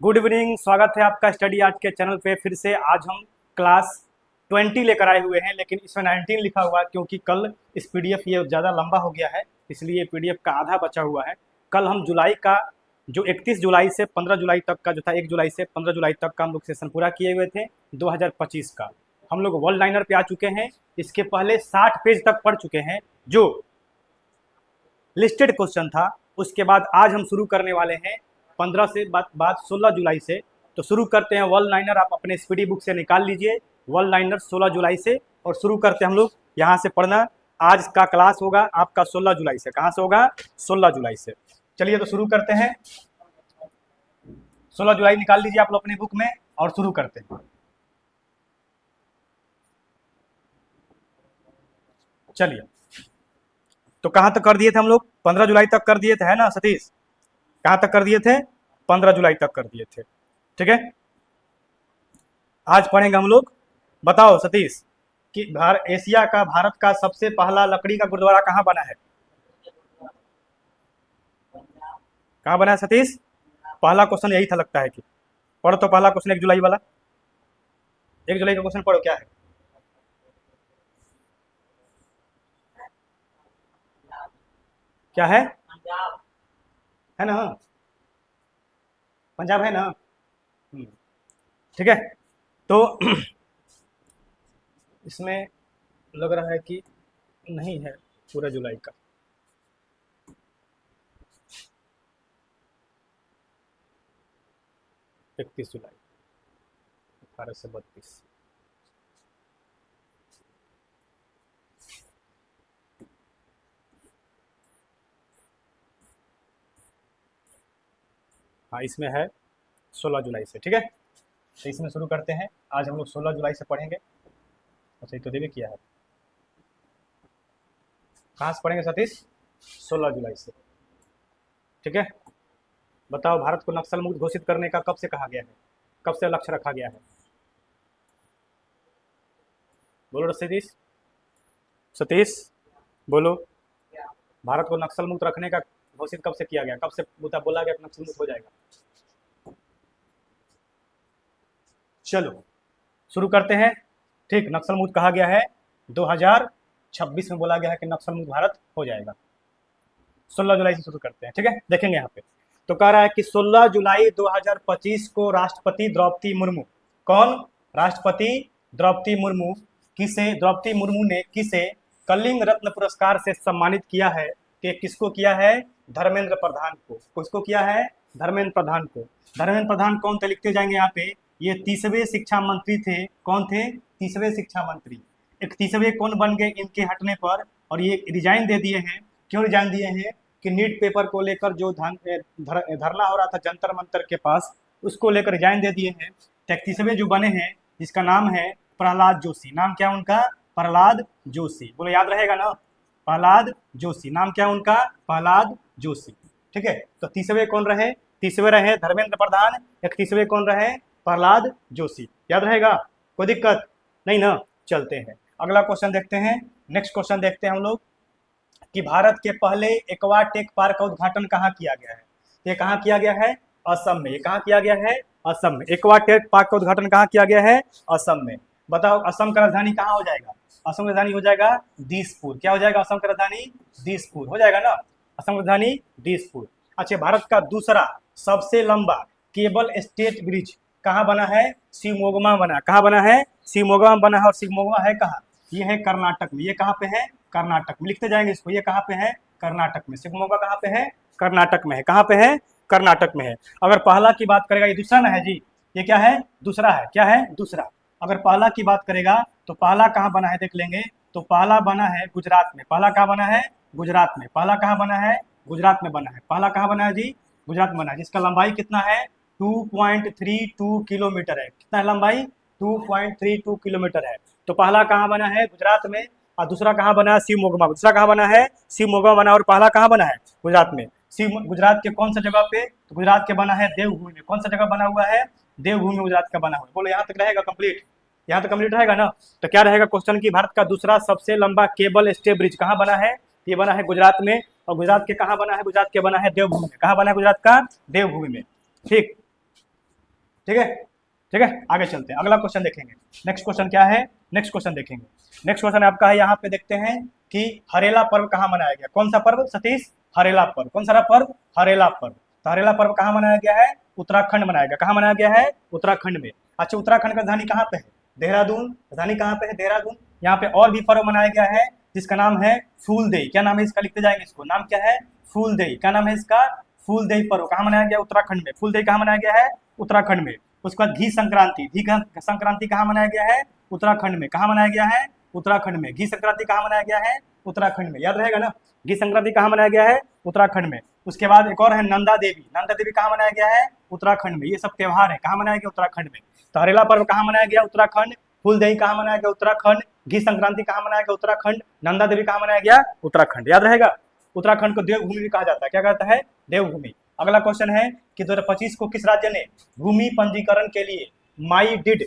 Good evening. स्वागत है आपका स्टडी आर्ट के चैनल पे। फिर से आज हम क्लास 20 लेकर आए हुए हैं, लेकिन इसमें 19 लिखा हुआ है क्योंकि कल इस पीडीएफ ये ज़्यादा लंबा हो गया है, इसलिए पीडीएफ का आधा बचा हुआ है। कल हम जुलाई का जो 31 जुलाई से 15 जुलाई तक का जो था, 1 जुलाई से 15 जुलाई तक का हम लोग सेशन पूरा किए हुए थे 2025 का। हम लोग वर्ल्ड लाइनर पे आ चुके हैं। इसके पहले 60 पेज तक पढ़ चुके हैं जो लिस्टेड क्वेश्चन था। उसके बाद आज हम शुरू करने वाले हैं 15 से बाद 16 जुलाई से। तो शुरू करते हैं वर्ल्ड लाइनर। आप अपने स्पीडी बुक से निकाल लीजिए वर्ल्ड लाइनर 16 जुलाई से और शुरू करते हैं हम लोग यहाँ से पढ़ना। आज का क्लास होगा आपका 16 जुलाई से। कहाँ से होगा? 16 जुलाई से। चलिए तो शुरू करते हैं। 16 जुलाई निकाल लीजिए आप लोग अपने बुक में और शुरू करते हैं। चलिए तो कहाँ तक कर दिए थे हम लोग? 15 जुलाई तक कर दिए थे, है ना सतीश? कहाँ तक कर दिए थे? 15 जुलाई तक कर दिए थे। ठीक है, आज पढ़ेंगे हम लोग। बताओ सतीश कि एशिया का, भारत का सबसे पहला लकड़ी का गुरुद्वारा कहाँ बना है? कहाँ बना है सतीश? पहला क्वेश्चन यही था लगता है कि पढ़ो तो पहला क्वेश्चन 1 जुलाई वाला। 1 जुलाई का क्वेश्चन पढ़ो, क्या है? क्या है? है ना? पंजाब है ना? ठीक है, तो इसमें लग रहा है कि नहीं है पूरा जुलाई का। इकतीस जुलाई 18 से 32। हाँ, इसमें है 16 जुलाई से। ठीक है, तो इसमें शुरू करते हैं। आज हम लोग 16 जुलाई से पढ़ेंगे। अच्छा, ये तो देवी किया है। कहाँ से पढ़ेंगे सतीश? 16 जुलाई से। ठीक है, बताओ भारत को नक्सल मुक्त घोषित करने का कब से कहा गया है? कब से लक्ष्य रखा गया है? बोलो सतीश। सतीश बोलो। भारत को नक्सल मुक्त रखने का घोषित कब से किया गया? कब से बोला गया नक्सल मुक्त हो जाएगा? चलो शुरू करते हैं। ठीक, नक्सल मुक्त कहा गया है 2026 में, बोला गया है कि नक्सल मुक्त भारत हो जाएगा। 16 जुलाई से शुरू करते हैं। ठीक है, देखेंगे यहाँ पे। तो कह रहा है कि 16 जुलाई 2025 को राष्ट्रपति द्रौपदी मुर्मू, कौन? राष्ट्रपति द्रौपदी मुर्मू द्रौपदी मुर्मू ने किसे कलिंग रत्न पुरस्कार से सम्मानित किया है? कि किसको किया है? धर्मेंद्र प्रधान को। किसको किया है? धर्मेंद्र प्रधान को। धर्मेंद्र प्रधान कौन थे? लिखते जाएंगे यहाँ पे। ये 30वें शिक्षा मंत्री थे। कौन थे? 30वें शिक्षा मंत्री। 31वें कौन बन गए इनके हटने पर? और ये रिजाइन दे दिए हैं। क्यों रिजाइन दिए हैं? कि नीट पेपर को लेकर जो धरना हो रहा था जंतर मंतर के पास, उसको लेकर रिजाइन दे दिए हैं। 33वें जो बने हैं, जिसका नाम है प्रहलाद जोशी। नाम क्या उनका? प्रहलाद जोशी। बोलो, याद रहेगा ना? प्रहलाद जोशी। नाम क्या उनका? प्रहलाद जोशी। ठीक है, तो 30वें कौन रहे? 30वें रहे धर्मेंद्र प्रधान। 31वें कौन रहे? प्रहलाद जोशी। याद रहेगा? कोई दिक्कत नहीं ना? चलते हैं, अगला क्वेश्चन देखते हैं। नेक्स्ट क्वेश्चन देखते हैं हम लोग कि भारत के पहले एक्वा टेक पार्क का उद्घाटन कहाँ किया गया है? ये कहाँ किया गया है? असम में। ये कहाँ किया गया है? असम में। एक्वा टेक पार्क का उद्घाटन कहाँ किया गया है? असम में। बताओ असम का राजधानी कहाँ हो जाएगा? असम का राजधानी हो जाएगा दिसपुर। क्या हो जाएगा असम का राजधानी? दिसपुर हो जाएगा ना? असम का राजधानी दिसपुर। अच्छा, भारत का दूसरा सबसे लंबा केबल स्टेट ब्रिज कहाँ बना है? शिवमोगा बना। कहाँ बना है? शिवमोगा बना है। और शिवमोगा है कहाँ? ये है कर्नाटक में। ये कहाँ पे है? कर्नाटक में। लिखते जाएंगे इसको। ये कहाँ पे है? कर्नाटक में। शिवमोगा कहाँ पे है? कर्नाटक में है। कहाँ पे है? कर्नाटक में है। अगर पहला की बात करेगा, ये दूसरा ना है जी, ये क्या है? दूसरा है। क्या है? दूसरा। अगर पहला की बात करेगा तो पहला कहाँ बना है देख लेंगे। तो पहला बना है गुजरात में। पहला कहाँ बना है? गुजरात में। पहला कहाँ बना है? गुजरात में बना है। पहला कहाँ बना है जी? गुजरात में बना है। जिसका लंबाई कितना है? 2.32 किलोमीटर है। कितना है लंबाई? 2.32 किलोमीटर है। तो पहला कहाँ बना है? गुजरात में। और दूसरा कहाँ बना है? शिवमोगा। दूसरा कहाँ बना है? शिवमोगा बना। और पहला कहाँ बना है? गुजरात में। गुजरात के कौन सा जगह पे? तो गुजरात के बना है देवभूमि में। कौन सा जगह बना हुआ है? देवभूमि गुजरात का बना हुआ है। बोलो, यहाँ तक रहेगा कंप्लीट? यहाँ तक कंप्लीट रहेगा ना? तो क्या रहेगा क्वेश्चन की भारत का दूसरा सबसे लंबा केबल स्टे ब्रिज कहाँ बना है? ये बना है गुजरात में। और गुजरात के कहाँ बना है? गुजरात के बना है देवभूमि में। कहाँ बना है? गुजरात का देवभूमि में। ठीक, ठीक है, ठीक है, आगे चलते हैं, अगला क्वेश्चन देखेंगे। नेक्स्ट क्वेश्चन क्या है, नेक्स्ट क्वेश्चन देखेंगे। नेक्स्ट क्वेश्चन आपका है, यहाँ पे देखते हैं कि हरेला पर्व कहाँ मनाया गया। कौन सा पर्व सतीश? हरेला पर्व। कौन सा पर्व? हरेला पर्व। तो हरेला पर्व कहाँ मनाया गया है? उत्तराखंड मनाया गया। कहाँ मनाया गया है? उत्तराखंड में। अच्छा, उत्तराखंड का राजधानी कहाँ पे है? देहरादून। राजधानी कहाँ पे है? देहरादून। यहाँ पे और भी पर्व मनाया गया है जिसका नाम है फूलदेई। क्या नाम है इसका? लिखते जाएंगे इसको, नाम क्या है? फूलदेई। क्या नाम है इसका? फूलदेई पर्व। कहाँ मनाया गया? उत्तराखंड में। फूलदेई कहाँ मनाया गया है? उत्तराखंड में। उसके बाद घी संक्रांति। घी संक्रांति कहाँ मनाया गया है? उत्तराखंड में। कहाँ मनाया गया है? उत्तराखंड में। घी संक्रांति कहाँ मनाया गया है? उत्तराखंड में। याद रहेगा ना, घी संक्रांति कहाँ मनाया गया है? उत्तराखंड में। उसके बाद एक और है नंदा देवी। नंदा देवी कहाँ मनाया गया है? उत्तराखंड में। ये सब त्योहार है कहाँ मनाया गया? उत्तराखंड में। तो हरेला पर्व कहाँ मनाया गया? उत्तराखंड। फूलदेई कहाँ मनाया गया? उत्तराखंड। घी संक्रांति कहाँ मनाया गया? उत्तराखंड। नंदा देवी कहाँ मनाया गया? उत्तराखंड। याद रहेगा। उत्तराखंड को देवभूमि भी कहा जाता है। क्या कहता है? देवभूमि। अगला क्वेश्चन है कि 2025 को किस राज्य ने भूमि पंजीकरण के लिए माई डिड,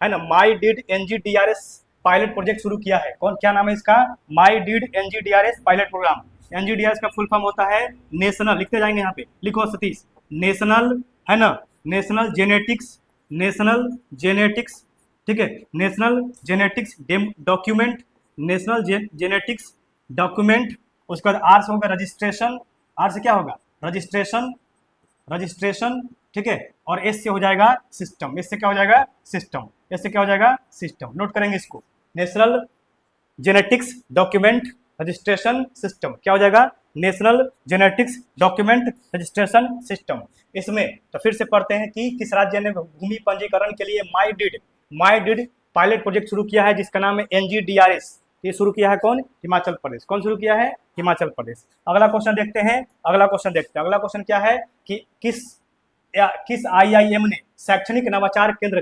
है ना, my deed NGDRS pilot project शुरू किया है? कौन, क्या नाम है इसका? My deed NGDRS pilot program. NGDRS का फुल फॉर्म होता है नेशनल, लिखते जाएंगे यहाँ पे, लिखो सतीश, नेशनल, है ना, नेशनल जेनेटिक्स, नेशनल जेनेटिक्स, ठीक है, national genetics document, national genetics document. उसके बाद आर से होगा रजिस्ट्रेशन, आर से क्या होगा? रजिस्ट्रेशन, रजिस्ट्रेशन, ठीक है, और एस से हो जाएगा सिस्टम। एस से क्या हो जाएगा? सिस्टम। एस से क्या हो जाएगा? सिस्टम। नोट करेंगे इसको, national genetics document registration system. क्या हो जाएगा? National genetics document registration system. इसमें तो फिर से पढ़ते हैं कि किस राज्य ने भूमि पंजीकरण के लिए माई डिड पायलट प्रोजेक्ट शुरू किया है जिसका नाम है NGDRS। ये शुरू किया है कौन? हिमाचल प्रदेश। कौन शुरू किया है? हिमाचल प्रदेश। अगला क्वेश्चन देखते हैं, अगला क्वेश्चन देखते हैं। अगला क्वेश्चन क्या है कि किस IIM ने शैक्षणिक नवाचार केंद्र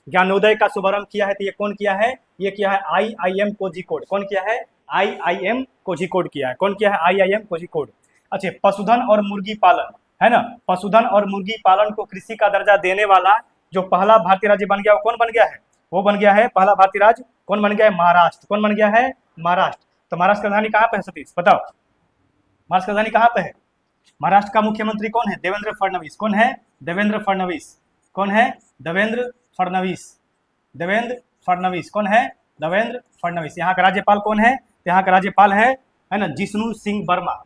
ज्ञानोदय का शुभारंभ किया है? तो ये कौन किया है? ये किया है IIM कोझिकोड। कौन किया है? IIM कोझिकोड किया है। कौन किया है? IIM कोझिकोड। अच्छा, पशुधन और मुर्गी पालन, है ना, पशुधन और मुर्गी पालन को कृषि का दर्जा देने वाला जो पहला भारतीय राज्य बन गया, वो कौन बन गया है? वो बन गया है पहला भारतीय राज्य, कौन बन गया है? महाराष्ट्र। कौन बन गया है? महाराष्ट्र। तो महाराष्ट्र की राजधानी कहाँ पे है सतीश? बताओ, महाराष्ट्र की राजधानी कहाँ पे है? महाराष्ट्र का मुख्यमंत्री कौन है? देवेंद्र फडणवीस। कौन है? देवेंद्र फडणवीस। कौन है? देवेंद्र फडणवीस। देवेंद्र फडणवीस। कौन है? देवेंद्र फडणवीस। यहाँ का राज्यपाल कौन है? यहाँ का राज्यपाल है ना, जिष्णु सिंह वर्मा।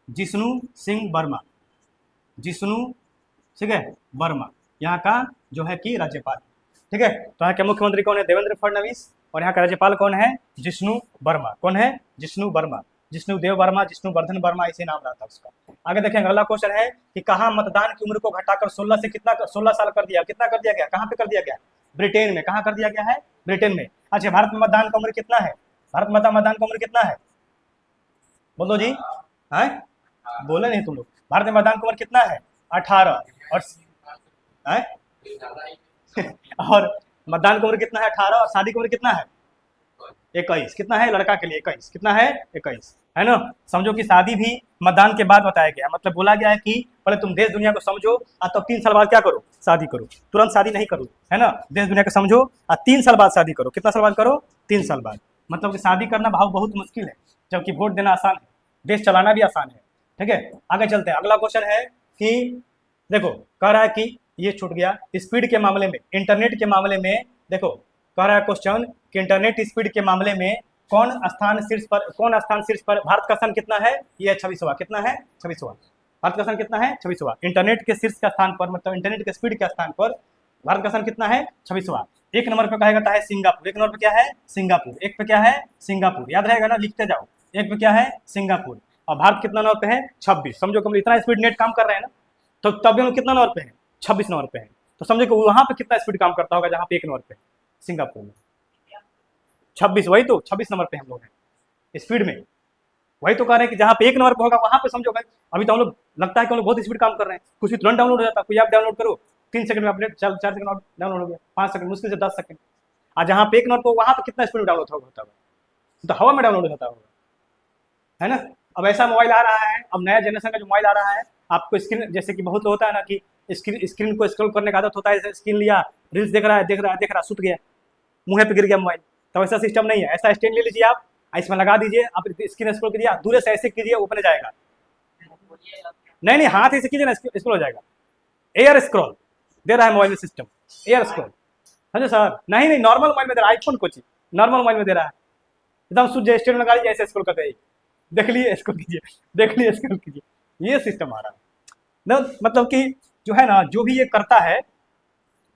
जिष्णु सिंह वर्मा, जिष्णु, ठीक है, वर्मा यहाँ का जो है कि राज्यपाल, ठीक है। तो यहाँ के मुख्यमंत्री कौन है? देवेंद्र फडणवीस। और यहाँ का राज्यपाल कौन है? जिष्णु वर्मा। कौन है? जिष्णु वर्मा, जिष्णु देव वर्मा, जिष्णु वर्धन वर्मा, इसे नाम रहा था उसका। आगे देखेंगे, अगला क्वेश्चन है कि कहाँ मतदान की उम्र को घटाकर 16 से 16 साल कर दिया? कितना कर दिया गया? कहाँ पे कर दिया गया? ब्रिटेन में। कहाँ कर दिया गया है? ब्रिटेन में। अच्छा, भारत में मतदान का उम्र कितना है? भारत में मतदान का उम्र कितना है? बोलो जी, है, बोले नहीं तुम लोग। भारत में मतदान का उम्र कितना है? 18। और है? और मतदान की उम्र कितना है? 18। और शादी की उम्र कितना है? 21। कितना है लड़का के लिए? 21। कितना है? 21, है ना। समझो कि शादी भी मतदान के बाद बताया गया, मतलब बोला गया है कि पहले तुम देश दुनिया को समझो और तब 3 साल बाद क्या करो? शादी करो। तुरंत शादी नहीं करो, है ना। देश दुनिया को समझो और 3 साल बाद शादी करो। कितना साल बाद करो? 3 साल बाद। मतलब कि शादी करना भाव बहुत मुश्किल है, जबकि वोट देना आसान है, देश चलाना भी आसान है, ठीक है। आगे चलते हैं, अगला क्वेश्चन है कि देखो, कह रहा है कि ये छूट गया, स्पीड के मामले में, इंटरनेट के मामले में, देखो कह रहा है क्वेश्चन कि इंटरनेट स्पीड के मामले में कौन स्थान शीर्ष पर? भारत का स्थान कितना है? ये 26वां। कितना है? 26वां। भारत का स्थान कितना है? 26वां। इंटरनेट के शीर्ष का स्थान पर, मतलब इंटरनेट के स्पीड के स्थान पर भारत का स्थान कितना है? 26वां। 1 नंबर पे कहा जाता है सिंगापुर। 1 नंबर पे क्या है? सिंगापुर। 1 पे क्या है? सिंगापुर। याद रहेगा ना, लिखते जाओ। 1 पे क्या है? सिंगापुर। और भारत कितना नंबर पे है? 26। समझो कि इतना स्पीड नेट काम कर रहे हैं ना, तो तब भी हम कितना नंबर पे है? 26 नंबर पे है। तो समझो कि वहां पे कितना स्पीड काम करता होगा जहाँ पे 1 नंबर पे है? सिंगापुर में 26, वही तो 26 नंबर पे हम लोग हैं स्पीड में। वही तो कह रहे हैं कि जहाँ पे 1 नंबर पे होगा वहां पे समझो भाई, अभी तो हम लोग लगता है कि हम लोग बहुत स्पीड काम कर रहे हैं, कुछ भी तुरंत डाउनलोड हो जाता है। कोई ऐप डाउनलोड करो, 3 सेकंड में अपडेट, 4 सेकंड डाउनलोड हो गया, 5 सेकंड, मुश्किल से 10 सेकंड। और जहाँ पे 1 नंबर पे वहां पे कितना स्पीड में डाउनलोड होता होगा? तो हवा में डाउनलोड होता होगा, है ना। अब ऐसा मोबाइल आ रहा है, अब नया जनरेशन का जो मोबाइल आ रहा है, आपको स्क्रीन, जैसे कि बहुत होता है ना कि स्क्रीन को स्क्रॉल करने का आदत होता है, स्क्रीन लिया, रील्स देख रहा है, सुत गया, मुंह पे गिर गया मोबाइल। तो ऐसा सिस्टम नहीं है। ऐसा स्टैंड ले लीजिए आप, इसमें लगा दीजिए, आप स्क्रीन स्क्रॉल कीजिए, दूर से ऐसे कीजिए, ओपन जाएगा। नहीं, हाथ ऐसे कीजिए ना, स्क्रॉल हो जाएगा। एयर स्क्रॉल, दे रहा है मोबाइल में सिस्टम, एयर स्क्रॉल, समझे सर? नहीं नहीं, नॉर्मल मोबाइल में दे रहा है, आईफोन को चीज नॉर्मल मोबाइल में दे रहा है, एकदम शुद्ध स्टेट में गाड़ी जैसे स्क्रॉल करते हैं, देख लिए स्क्रॉल कीजिए, देख लिए स्क्रॉल कीजिए, ये सिस्टम आ रहा है ना। मतलब कि जो है ना, जो भी ये करता है,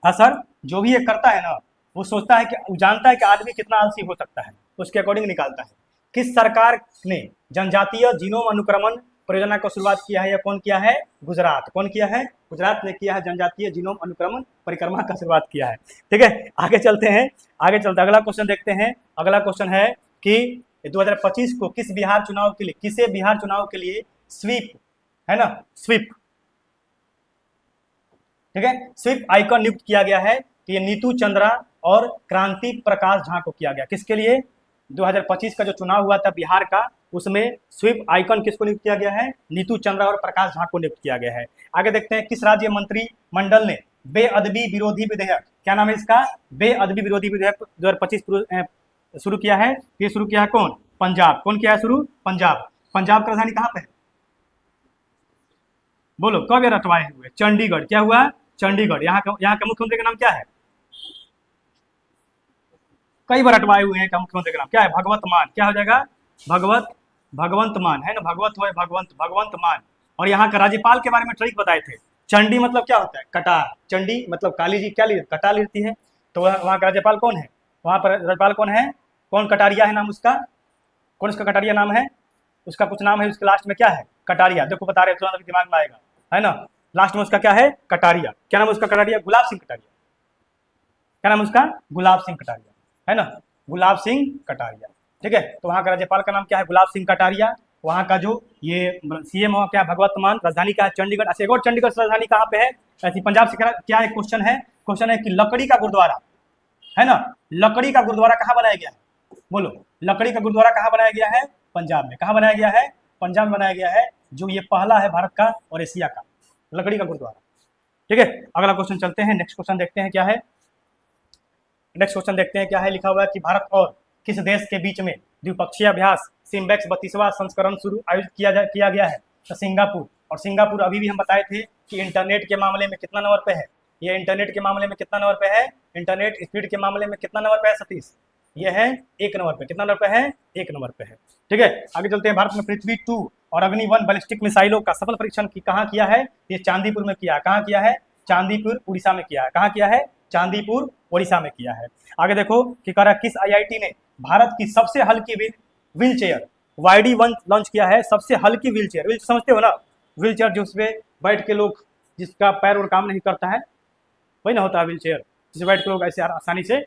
हाँ सर, जो भी ये करता है ना, वो सोचता है कि, वो जानता है कि आदमी कितना आलसी हो सकता है, उसके अकॉर्डिंग निकालता है। किस सरकार ने जनजातीय जीनोम अनुक्रमण परियोजना को शुरुआत किया है, या कौन किया है? गुजरात। कौन किया है? गुजरात ने किया है, जनजातीय जीनोम अनुक्रमण परिक्रमा का शुरुआत किया है। ठीक है, आगे चलते हैं, आगे चलते अगला क्वेश्चन देखते हैं। अगला क्वेश्चन है कि 2025 को किस बिहार चुनाव के लिए, किसे बिहार चुनाव के लिए स्वीप, है ना, स्वीप, ठीक है, स्वीप आइकन नियुक्त किया गया है। तो ये नीतू चंद्रा और क्रांति प्रकाश झा को किया गया। किसके लिए? 2025 का जो चुनाव हुआ था बिहार का, उसमें स्वीप आइकन किसको नियुक्त किया गया है? नीतू चंद्रा और प्रकाश झा को नियुक्त किया गया है। आगे देखते हैं, किस राज्य मंत्रिमंडल ने बेअदबी विरोधी विधेयक, क्या नाम है इसका? बेअदबी विरोधी विधेयक 2025 शुरू किया है। ये शुरू किया है कौन? पंजाब। कौन किया है शुरू? पंजाब। पंजाब की राजधानी कहाँ पे है? बोलो, कब ये रटवाए हुए? चंडीगढ़। क्या हुआ? चंडीगढ़। यहाँ का मुख्यमंत्री का नाम क्या है? कई बार रटवाए हुए हैं, मुख्यमंत्री का नाम क्या है? भगवत मान। क्या हो जाएगा? भगवंत मान, है ना, भगवत हो, भगवंत मान। और यहाँ का राज्यपाल के बारे में ट्रिक बताए थे। चंडी मतलब क्या होता है? कटार। चंडी मतलब काली जी क्या कटार लेती है, तो वहाँ का राज्यपाल कौन है? वहाँ पर राज्यपाल कौन है? कौन? कटारिया है नाम उसका। कौन उसका कटारिया नाम है? उसका कुछ नाम है, उसके लास्ट में क्या है? कटारिया। देखो बता रहे, तुरंत दिमाग में आएगा, है ना। लास्ट में उसका क्या है? कटारिया। क्या नाम है उसका? कटारिया, गुलाब सिंह कटारिया। क्या नाम उसका? गुलाब सिंह कटारिया, है ना, गुलाब सिंह कटारिया। ठीक है, तो वहाँ का राज्यपाल का नाम क्या है? गुलाब सिंह कटारिया। वहाँ का जो ये सीएम हुआ क्या? भगवत मान। राजधानी क्या है? चंडीगढ़। अच्छा, एक और चंडीगढ़ से राजधानी कहाँ पे है? ऐसी पंजाब से क्या है? क्वेश्चन है, क्वेश्चन है कि लकड़ी का गुरुद्वारा, है ना, लकड़ी का गुरुद्वारा कहाँ बनाया गया है? बोलो, लकड़ी का गुरुद्वारा कहाँ बनाया गया है? पंजाब में। कहाँ बनाया गया है? पंजाब में बनाया गया है, जो ये पहला है भारत का और एशिया का लकड़ी का गुरुद्वारा। ठीक है, अगला क्वेश्चन चलते हैं, नेक्स्ट क्वेश्चन देखते हैं क्या है। नेक्स्ट क्वेश्चन देखते हैं क्या है। लिखा हुआ है कि भारत और किस देश के बीच में द्विपक्षीय अभ्यास सिम्बेक्स 32वां संस्करण शुरू आयोजित किया गया है? तो सिंगापुर। और सिंगापुर अभी भी हम बताए थे कि इंटरनेट के मामले में कितना नंबर पे है? ये इंटरनेट के मामले में कितना नंबर पे है? इंटरनेट स्पीड के मामले में कितना नंबर पे है सतीश? ये है 1 नंबर पे। कितना नंबर पे है? 1 नंबर पे है। ठीक है, आगे चलते हैं। भारत में पृथ्वी 2 और अग्नि 1 बैलिस्टिक मिसाइलों का सफल परीक्षण कहाँ किया है? ये चांदीपुर में किया है। कहाँ किया है? चांदीपुर उड़ीसा में किया है। कहाँ किया है? चांदीपुर उड़ीसा में किया है। आगे देखो कि कह रहा किस आईआईटी ने भारत की सबसे हल्की व्हील चेयर YD1 लॉन्च किया है? सबसे हल्की व्हील चेयर, व्हील समझते हो ना, व्हील चेयर जो उसपे बैठ के लोग, जिसका पैर और काम नहीं करता है, वही ना होता है व्हील चेयर, जिसे बैठ के लोग ऐसे आसानी से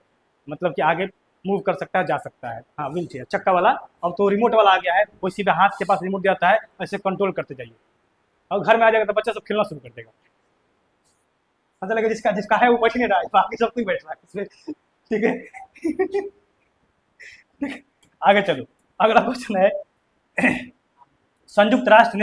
मतलब कि आगे मूव कर सकता है, जा सकता है। हाँ, व्हील चेयर, चक्का वाला। अब तो रिमोट वाला आ गया है, वो सीधा हाथ के पास रिमोट जाता है, ऐसे कंट्रोल करते जाइए, और घर में आ जाएगा तो बच्चा सब खेलना शुरू कर देगा। पता लगे जिसका जिसका है वो बैठ नहीं रहा है, बाकी सब कोई बैठ रहा है इसमें। ठीक है, आगे चलो, अगला क्वेश्चन है संयुक्त राष्ट्र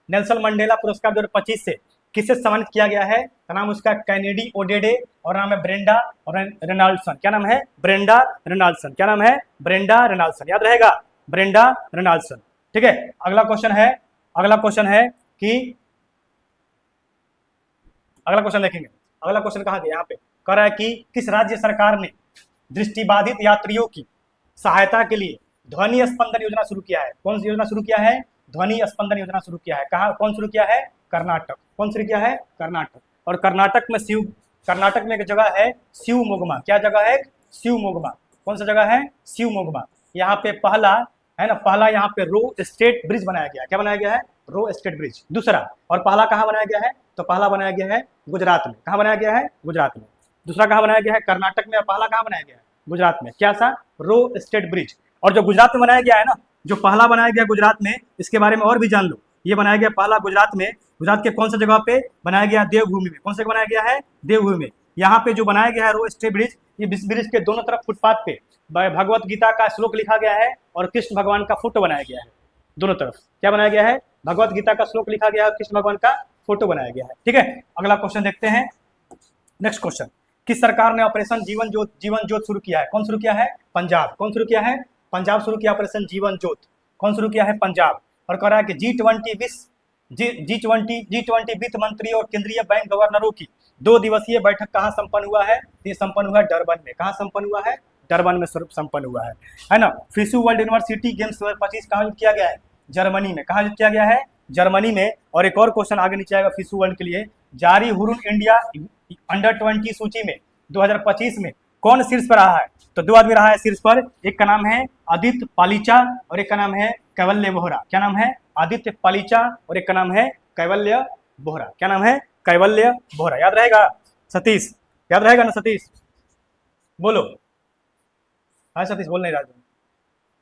नेल्सन मंडेला पुरस्कार 2025 से किसे सम्मानित किया गया है? का नाम उसका कैनेडी ओडेडे और नाम है ब्रेंडा रेनॉल्ड्सन। क्या नाम है? ब्रेंडा रेनॉल्ड्सन। क्या नाम है? ब्रेंडा रेनॉल्ड्सन। याद रहेगा, ब्रेंडा रेनॉल्ड्सन। ठीक है, अगला क्वेश्चन है, अगला क्वेश्चन है कि अगला क्वेश्चन देखेंगे। अगला क्वेश्चन कहाँ गया? यहाँ पे कह रहा है कि किस राज्य सरकार ने दृष्टिबाधित यात्रियों की सहायता के लिए ध्वनि स्पंदन योजना शुरू किया है? कौन सी योजना शुरू किया है? ध्वनि स्पंदन योजना शुरू किया है। कहाँ, कौन शुरू किया है? कर्नाटक। कौन शुरू किया है? कर्नाटक। और कर्नाटक में एक जगह है शिवमोग्गा। क्या जगह है? शिवमोग्गा। कौन सा जगह है? शिवमोग्गा। यहाँ पे पहला, है ना, पहला यहाँ पे रो स्टेट ब्रिज बनाया गया है। क्या बनाया गया है? रो स्टेट ब्रिज। दूसरा, और पहला कहाँ बनाया गया है? तो पहला बनाया गया है गुजरात में। कहाँ बनाया गया है? गुजरात में। दूसरा कहाँ बनाया गया है? कर्नाटक में। और पहला कहाँ बनाया गया है? गुजरात में। क्या सा? रो स्टेट ब्रिज। और जो गुजरात में बनाया गया है ना, जो पहला बनाया गया गुजरात में, इसके बारे में और भी जान लो। ये बनाया गया पहला गुजरात में। गुजरात के कौन सा जगह पे बनाया गया? देवभूमि में। कौन सा बनाया गया है? देवभूमि में। यहाँ पे जो बनाया गया है रो स्टेट ब्रिज, ये ब्रिज के दोनों तरफ फुटपाथ पे भगवत गीता का श्लोक लिखा गया है और कृष्ण भगवान का फोटो बनाया गया है। दोनों तरफ क्या बनाया गया है? भगवत गीता का श्लोक लिखा गया है, कृष्ण भगवान का फोटो बनाया गया है। ठीक है, अगला क्वेश्चन देखते हैं। नेक्स्ट क्वेश्चन, किस सरकार ने ऑपरेशन जीवन ज्योत शुरू किया है? कौन शुरू किया है? पंजाब। कौन शुरू किया है? पंजाब शुरू किया ऑपरेशन जीवन ज्योत। कौन शुरू किया है? पंजाब। और कह रहा है कि G20 G20 वित्त मंत्री और केंद्रीय बैंक गवर्नरों की 2 दिवसीय बैठक कहाँ संपन्न हुआ है? ये संपन्न हुआ है डरबन में। कहाँ संपन्न हुआ है? डरबन में संपन्न हुआ है ना। फिशु वर्ल्ड यूनिवर्सिटी गेम्स 2025 कहाँ किया गया है? जर्मनी में। कहाँ किया गया है? जर्मनी में। और एक और क्वेश्चन आगे नीचे आएगा फिशु वर्ल्ड के लिए। जारी हुरुन इंडिया अंडर-20 सूची में 2025 में कौन शीर्ष पर रहा है? तो 2 आदमी रहा है शीर्ष पर। एक का नाम है आदित्य पालीचा और एक का नाम है कैवल्य बोहरा। क्या नाम है? आदित्य पालीचा और एक का नाम है कैवल्य बोहरा। क्या नाम है? कैवल्य बोहरा। याद रहेगा सतीश? याद रहेगा ना सतीश? बोलो। हाँ सतीश बोल नहीं रहा।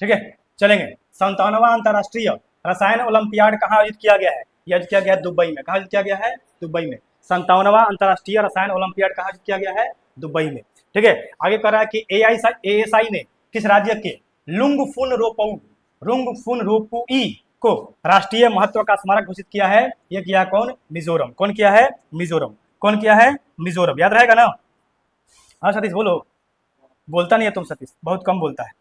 ठीक है चलेंगे। 57वां अंतर्राष्ट्रीय रसायन ओलंपियाड कहाँ आयोजित किया गया है? यह आयोजित किया गया है दुबई में। कहाँ आयोजित किया गया है? दुबई में। 57वां अंतर्राष्ट्रीय रसायन ओलंपियाड कहाँ आयोजित किया गया है? दुबई में। ठीक है आगे कह रहा है कि ASI ने किस राज्य के लुंगफुन रोपुई को राष्ट्रीय महत्व का स्मारक घोषित किया है? यह किया कौन? मिजोरम। कौन किया है? मिजोरम। कौन किया है? मिजोरम। याद रहेगा ना? हाँ सतीश बोलो। बोलता नहीं है तुम सतीश, बहुत कम बोलता है,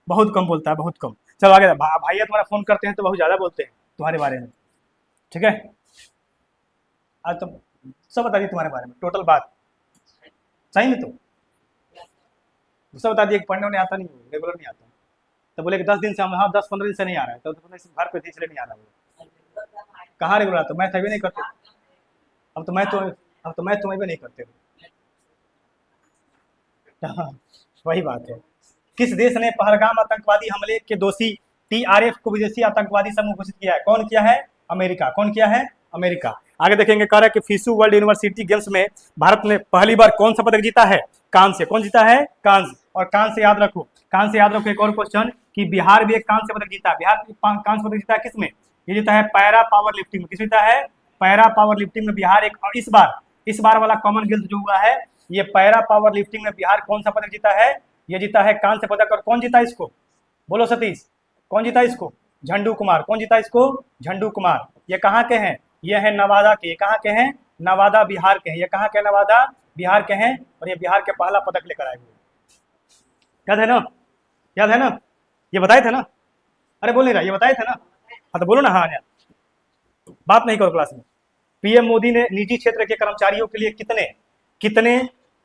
बहुत कम बोलता है, बहुत कम। चलो आगे। भैया तुम्हारा फोन करते हैं तो बहुत ज्यादा बोलते हैं तुम्हारे बारे में। ठीक है आज तुम सब बता दिए तुम्हारे बारे में, टोटल बात सही में। तुम सब बता दिए कि पढ़ने में आता नहीं, रेगुलर नहीं आता। तो बोले कि 10 दिन से हम, हाँ 10-15 दिन से नहीं आ रहा है, तो घर पे इसलिए नहीं आ रहा है। कहाँ रेगुलर आता? मैं तो नहीं करते। अब तो मैं तुम्हें भी नहीं करते। वही बात है। किस देश ने पहलगाम आतंकवादी हमले के दोषी TRF को विदेशी आतंकवादी समूह घोषित किया है? कौन किया है? अमेरिका। कौन किया है? अमेरिका। आगे देखेंगे कह रहा है कि फिशु वर्ल्ड यूनिवर्सिटी गेम्स में भारत ने पहली बार कौन सा पदक जीता है? कांस्य। कौन जीता है? कांस्य। और कांस्य याद रखो, कांस्य याद रखो। एक और क्वेश्चन कि बिहार भी एक कांस्य पदक जीता है। बिहार कांस्य पदक जीता है किसमें? ये जीता है पैरा पावर लिफ्टिंग में। किस जीता है? पैरा पावर लिफ्टिंग में बिहार एक। और इस बार वाला कॉमनवेल्थ जो हुआ है, ये पैरा पावर लिफ्टिंग में बिहार कौन सा पदक जीता है? ये जीता है कांस्य पदक। और कौन जीता इसको? बोलो सतीश, कौन जीता इसको? झंडू कुमार। कौन जीता इसको? झंडू कुमार। ये कहाँ के हैं? ये है नवादा के। कहाँ के हैं? नवादा बिहार के हैं। ये कहाँ के? नवादा बिहार के हैं। और ये बिहार के पहला पदक लेकर आए हुए। याद है ना? याद है ना? ये बताए थे ना? अरे बोल नहीं रहा, ये बताए थे ना? हाँ तो बोलो ना। हाँ यार बात नहीं करो क्लास में। पीएम मोदी ने निजी क्षेत्र के कर्मचारियों के लिए कितने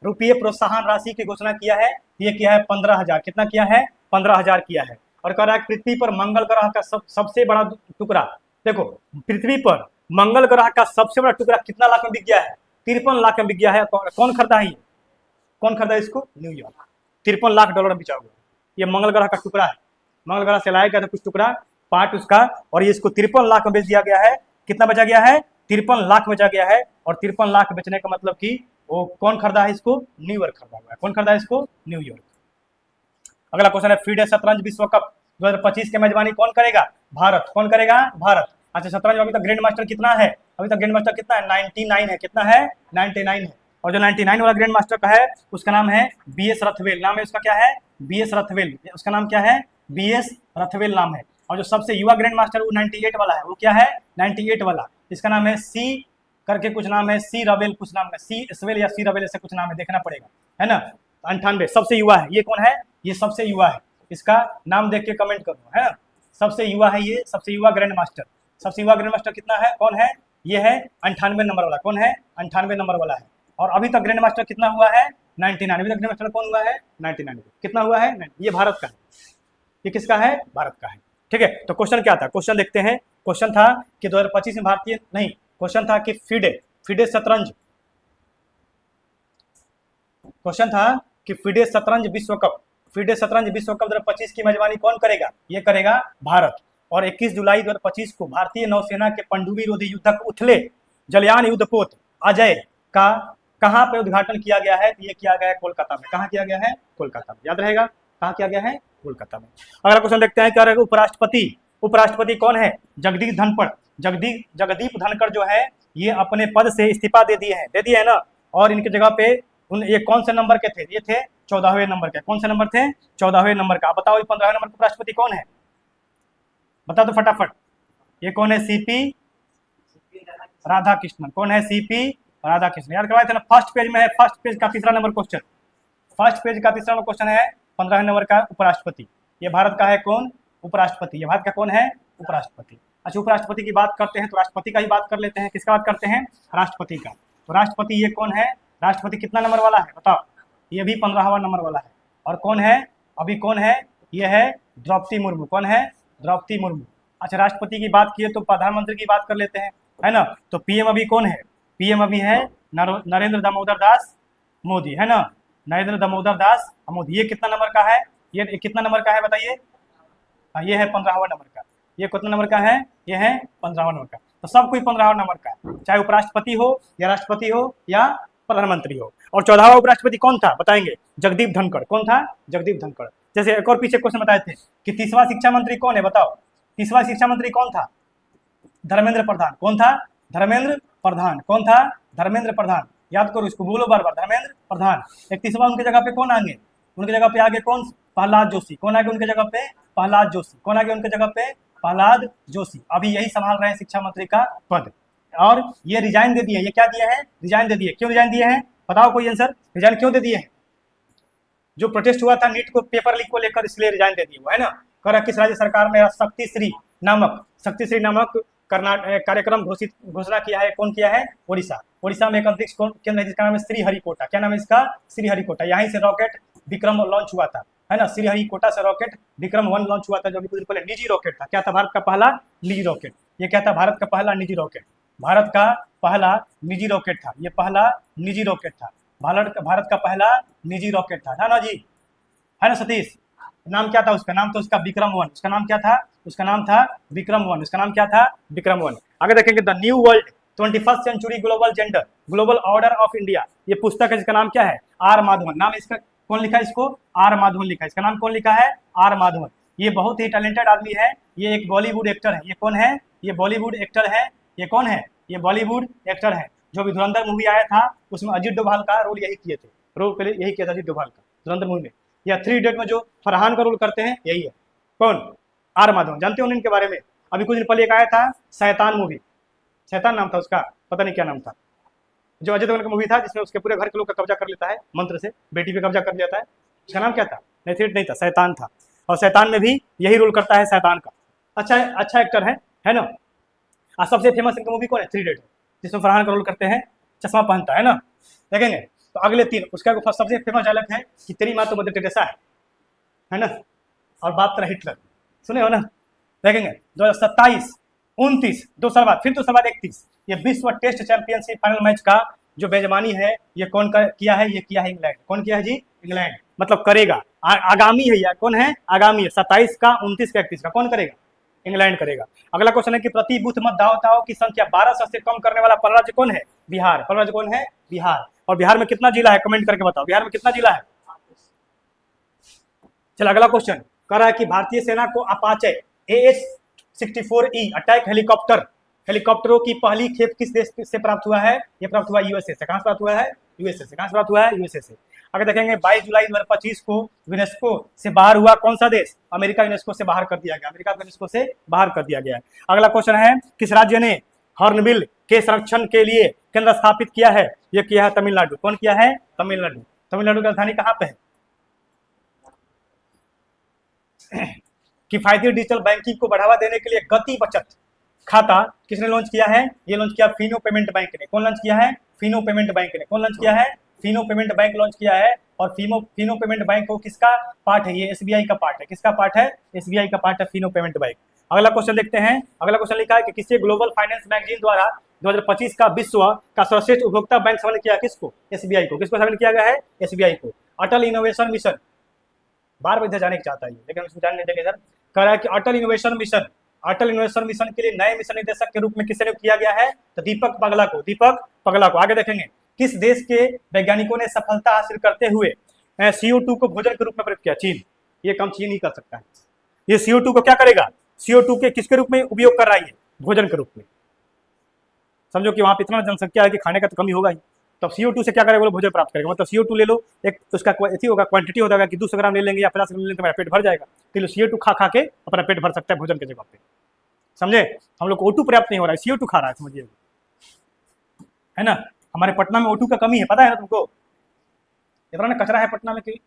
रुपये प्रोत्साहन राशि की घोषणा किया है? ये किया है 15,000। कितना किया है? 15,000 किया है। और कह रहा है पृथ्वी पर मंगल ग्रह का सबसे बड़ा टुकड़ा, देखो पृथ्वी पर मंगल ग्रह का सबसे बड़ा टुकड़ा कितना लाख में बिक गया है? 53 लाख में बिक गया है। कौन खरीदा है? कौन खरीदा इसको? न्यूयॉर्क। 53 लाख डॉलर में बिचा हुआ। ये मंगल ग्रह का टुकड़ा है। मंगल ग्रह से लाया गया था कुछ टुकड़ा, पार्ट उसका, और ये इसको 53 लाख में बेच दिया गया है। कितना बचा गया है? 53 लाख बेचा गया है। और 53 लाख बेचने का मतलब कि वो कौन खरीदा है इसको? न्यूयॉर्क खरीदा हुआ है। कौन खरीदा है इसको? न्यूयॉर्क। अगला क्वेश्चन है फीडे शतरंज विश्व कप 2025 की मेजबानी कौन करेगा? भारत। कौन करेगा? भारत। अच्छा शतरंज अभी तक ग्रैंड मास्टर कितना है? अभी तक ग्रैंड मास्टर कितना है? 99 है। कितना है? 99 है। और जो 99 वाला ग्रैंड मास्टर का है उसका नाम है BS रथवेल। नाम है उसका क्या है? BS रथवेल। उसका नाम क्या है? BS रथवेल नाम है। और जो सबसे युवा ग्रैंड मास्टर वो 98 वाला है। वो क्या है? 98 वाला। इसका नाम है सी करके कुछ नाम है, सी रवेल कुछ नाम है, सी स्वेल या सी रवेल ऐसे कुछ नाम है, देखना पड़ेगा, है ना। 98 सबसे युवा है। ये कौन है? ये सबसे युवा है। इसका नाम देख के कमेंट करो, है ना। सबसे युवा है ये, सबसे युवा ग्रैंड मास्टर। सबसे युवा ग्रैंड मास्टर कितना है? कौन है? ये है 98 नंबर वाला। कौन है? 98 नंबर वाला है। और अभी तक ग्रैंड मास्टर कितना हुआ है? 99। अभी तक ग्रैंड मास्टर कौन हुआ है? 99। कितना हुआ है? ये भारत का है। ये किसका है? भारत का है। ठीक है तो क्वेश्चन क्या था? क्वेश्चन देखते हैं। क्वेश्चन था कि 2025 में भारतीय नहीं, क्वेश्चन था कि फिडे शतरंज, क्वेश्चन था कि फिडे शतरंज विश्व कप 2025 की मेजबानी कौन करेगा? ये करेगा भारत। और 21 जुलाई 2025 को भारतीय नौसेना के पनडुब्बी रोधी युद्धक उथले जलयान युद्धपोत अजय का कहां पे उद्घाटन किया गया है? ये किया गया है कोलकाता में। कहां किया गया है? कोलकाता में। याद रहेगा कहां किया गया है? कोलकाता में। अगला क्वेश्चन देखते हैं क्या रहेगा। उपराष्ट्रपति कौन है? जगदीप धनखड़। जगदीप धनखड़ जो है ये अपने पद से इस्तीफा दे दिए है ना। और इनकी जगह पे ये कौन से नंबर के थे? ये थे 14वें नंबर के। कौन से नंबर थे? 14वें नंबर का। बताओ 15वें नंबर के राष्ट्रपति कौन है? बता दो फटाफट। ये कौन है? सीपी राधाकृष्णन। कौन है? सीपी राधाकृष्णन। याद करवाए थे ना, फर्स्ट पेज में है। फर्स्ट पेज का तीसरा नंबर क्वेश्चन। फर्स्ट पेज का तीसरा नंबर क्वेश्चन है 15वें नंबर का उपराष्ट्रपति। ये भारत का है कौन? उपराष्ट्रपति। ये भारत का कौन है? उपराष्ट्रपति। अच्छा, उपराष्ट्रपति की बात करते हैं तो राष्ट्रपति का ही बात कर लेते हैं। किसका बात करते हैं? राष्ट्रपति का। तो राष्ट्रपति ये कौन है? राष्ट्रपति कितना नंबर वाला है बताओ? ये भी 15वां नंबर वाला है। और कौन है? अभी कौन है? ये है द्रौपदी मुर्मू। कौन है? द्रौपदी मुर्मू। अच्छा, राष्ट्रपति की बात किए तो प्रधानमंत्री की बात कर लेते हैं, है ना। तो पीएम अभी कौन है? पीएम अभी है नरेंद्र दामोदर दास मोदी, है ना। नरेंद्र दामोदर दास मोदी। ये कितना नंबर का है? ये कितना नंबर का है बताइए? ये है 15वां नंबर का। ये कितना नंबर का है? ये है 15वां नंबर का। तो सब कोई 15वां नंबर का है, चाहे उपराष्ट्रपति हो या राष्ट्रपति हो या प्रधानमंत्री हो। और 14वां उपराष्ट्रपति कौन था बताएंगे? जगदीप धनखड़। कौन था? जगदीप धनखड़। जैसे एक और पीछे क्वेश्चन बताए थे कि 30वां शिक्षा मंत्री कौन है बताओ? 30वां शिक्षा मंत्री कौन था? धर्मेंद्र प्रधान। कौन था? धर्मेंद्र प्रधान। कौन था? धर्मेंद्र प्रधान। याद करो इसको, बोलो बार बार, धर्मेंद्र प्रधान। 31वां उनके जगह पे कौन आगे? उनके जगह पे आगे कौन? प्रहलाद जोशी। कौन आगे उनके जगह पे? प्रहलाद जोशी। कौन आगे उनके जगह पे? प्रहलाद जोशी। अभी यही संभाल रहे हैं शिक्षा मंत्री का पद। और ये रिजाइन दे दिए। ये क्या दिए हैं? रिजाइन दे दिए। क्यों रिजाइन दिए हैं बताओ कोई आंसर? रिजाइन क्यों दे दिए हैं? जो प्रोटेस्ट हुआ था नीट को पेपर लीक को लेकर, इसलिए रिजाइन दे दिए वो, है ना। कर किस राज्य सरकार ने शक्तिश्री नामक कार्यक्रम घोषणा किया है? कौन किया है? ओडिशा। ओडिशा में एक अंतरिक्ष केंद्र है जिसका नाम है श्रीहरिकोटा। क्या नाम है इसका? श्रीहरिकोटा। यहीं से रॉकेट विक्रम लॉन्च हुआ था, है ना। श्रीहरिकोटा से रॉकेट विक्रम 1 लॉन्च हुआ था, जो कुछ दिन पहले निजी रॉकेट था। क्या था? भारत का पहला निजी रॉकेट। ये क्या था? भारत का पहला निजी रॉकेट। भारत का पहला निजी रॉकेट था। ये पहला निजी रॉकेट था। भारत का पहला निजी रॉकेट था ना जी, है ना सतीश। नाम क्या था उसका? नाम तो उसका विक्रम 1। उसका नाम क्या था? उसका नाम था विक्रम 1। उसका नाम क्या था? विक्रम 1। आगे देखेंगे the new world 21st century global gender global order of India. ये पुस्तक है जिसका नाम क्या है? आर माधवन। नाम इसका कौन लिखा है? इसको आर माधवन लिखा है। इसका नाम कौन लिखा है? आर माधवन। ये बहुत ही टैलेंटेड आदमी है। ये एक बॉलीवुड एक्टर है। ये कौन है? ये बॉलीवुड एक्टर है। ये कौन है? ये बॉलीवुड एक्टर है। जो भी धुरंधर मूवी आया था उसमें अजीत डोभाल का रोल यही किए थे। रोल पहले यही किया था अजीत डोभाल का धुरंधर मूवी में। या 3 इडियट में जो फरहान का रोल करते हैं यही है। कौन? आर माधवन। जानते हो इनके बारे में? अभी कुछ दिन पहले एक आया था शैतान मूवी। शैतान नाम था उसका, पता नहीं क्या नाम था। जो अजय देवगन का मूवी था जिसमें उसके पूरे घर के लोग का कब्जा कर लेता है मंत्र से, बेटी पे कब्जा कर लेता है। उसका नाम क्या था? नहीं, थ्रेट नहीं था, शैतान था। और शैतान में भी यही रोल करता है शैतान का। अच्छा एक्टर है ना। आज सबसे फेमस इनका मूवी कौन है? 3 इडियट, जिसमें फरहान का रोल करते हैं, चश्मा पहनता है ना। देखेंगे तो अगले 3 उसका सबसे फेमस डायलॉग है कि तेरी माँ तो मदर टेरेसा है ना। और बात तरह हिटलर, सुने हो ना। देखेंगे 2027, 29, 2 साल बाद, फिर 2 साल बाद 31, ये विश्व टेस्ट चैंपियनशिप फाइनल मैच का जो मेजबानी है ये कौन किया है? ये किया है इंग्लैंड। कौन किया है जी? इंग्लैंड। मतलब करेगा, आगामी है या कौन है? आगामी है। 27 का, 29 का, 31 का कौन करेगा? इंग्लैंड करेगा। अगला क्वेश्चन है कि प्रति बूथ मतदाताओं की संख्या 1200 से कम करने वाला पहला राज्य कौन है? बिहार। पहला राज्य कौन है? बिहार। और बिहार में कितना जिला है? कमेंट करके बताओ, बिहार में कितना जिला है? चलो अगला क्वेश्चन कह रहा है कि भारतीय सेना को अपाचे AH-64E अटैक हेलीकॉप्टरों की पहली खेप किस देश से प्राप्त हुआ है? ये प्राप्त हुआ यूएसए से। कहां से प्राप्त हुआ है? यूएसए से। कहां से प्राप्त हुआ है? यूएसए से। आगे देखेंगे 22 जुलाई 2025 को यूनेस्को से बाहर हुआ कौन सा देश? अमेरिका यूनेस्को से बाहर कर दिया गया। अमेरिका यूनेस्को से बाहर कर दिया गया है। अगला क्वेश्चन है किस राज्य ने हॉर्नबिल के संरक्षण के लिए केंद्र स्थापित किया है? ये किया है तमिलनाडु। कौन किया है? तमिलनाडु। तमिलनाडु की राजधानी कहां पे है? किफायती डिजिटल बैंकिंग को बढ़ावा देने के लिए गति बचत खाता किसने लॉन्च किया है? ये लॉन्च किया फिनो पेमेंट बैंक ने। कौन लॉन्च किया है? फिनो पेमेंट बैंक ने। कौन लॉन्च किया है? फिनो पेमेंट बैंक लॉन्च किया है। और फिनो पेमेंट बैंक को किसका पार्ट है? ये एसबीआई का पार्ट है। किसका पार्ट है? एसबीआई का पार्ट है फिनो पेमेंट बैंक। अगला क्वेश्चन देखते हैं। अगला क्वेश्चन लिखा है कि किसी ग्लोबल फाइनेंस मैगजीन द्वारा 2025 का विश्व का सर्वश्रेष्ठ उपभोक्ता बैंक सम्मानित किया किसको? एसबीआई को। किसको सम्मानित किया गया है? एसबीआई को। अटल इनोवेशन मिशन, बार बार इधर जाने की चाहता है लेकिन उसमें जाने नहीं देंगे इधर। कह रहा है कि अटल इनोवेशन मिशन के लिए नए मिशन निदेशक के रूप में किसे नियुक्त किया गया है? तो दीपक पगला को। आगे देखेंगे किस देश के वैज्ञानिकों ने सफलता हासिल करते हुए CO2 को भोजन के रूप में प्रयोग किया? चीन। ये काम चीन ही कर सकता है। ये CO2 को क्या करेगा? CO2 के किसके रूप में उपयोग कर रहा है? भोजन के रूप में। समझो कि वहां पर इतना जनसंख्या है कि खाने का तो कमी होगा ही, तब CO2 से क्या करेगा? वो भोजन प्राप्त करेगा। मतलब CO2 ले लो, एक उसका होगा क्वांटिटी होगा कि 200 ग्राम ले लेंगे या 50 ग्राम ले लेंगे तो मेरा पेट भर जाएगा। किलो CO2 खा के अपना पेट भर सकता है भोजन की जगह पे। समझे? हम लोग को O2 पर्याप्त नहीं हो रहा है, CO2 खा रहा है, समझिए, है ना। हमारे पटना में O2 का कमी है, पता है ना तुमको? इतना ना कचरा है पटना में कि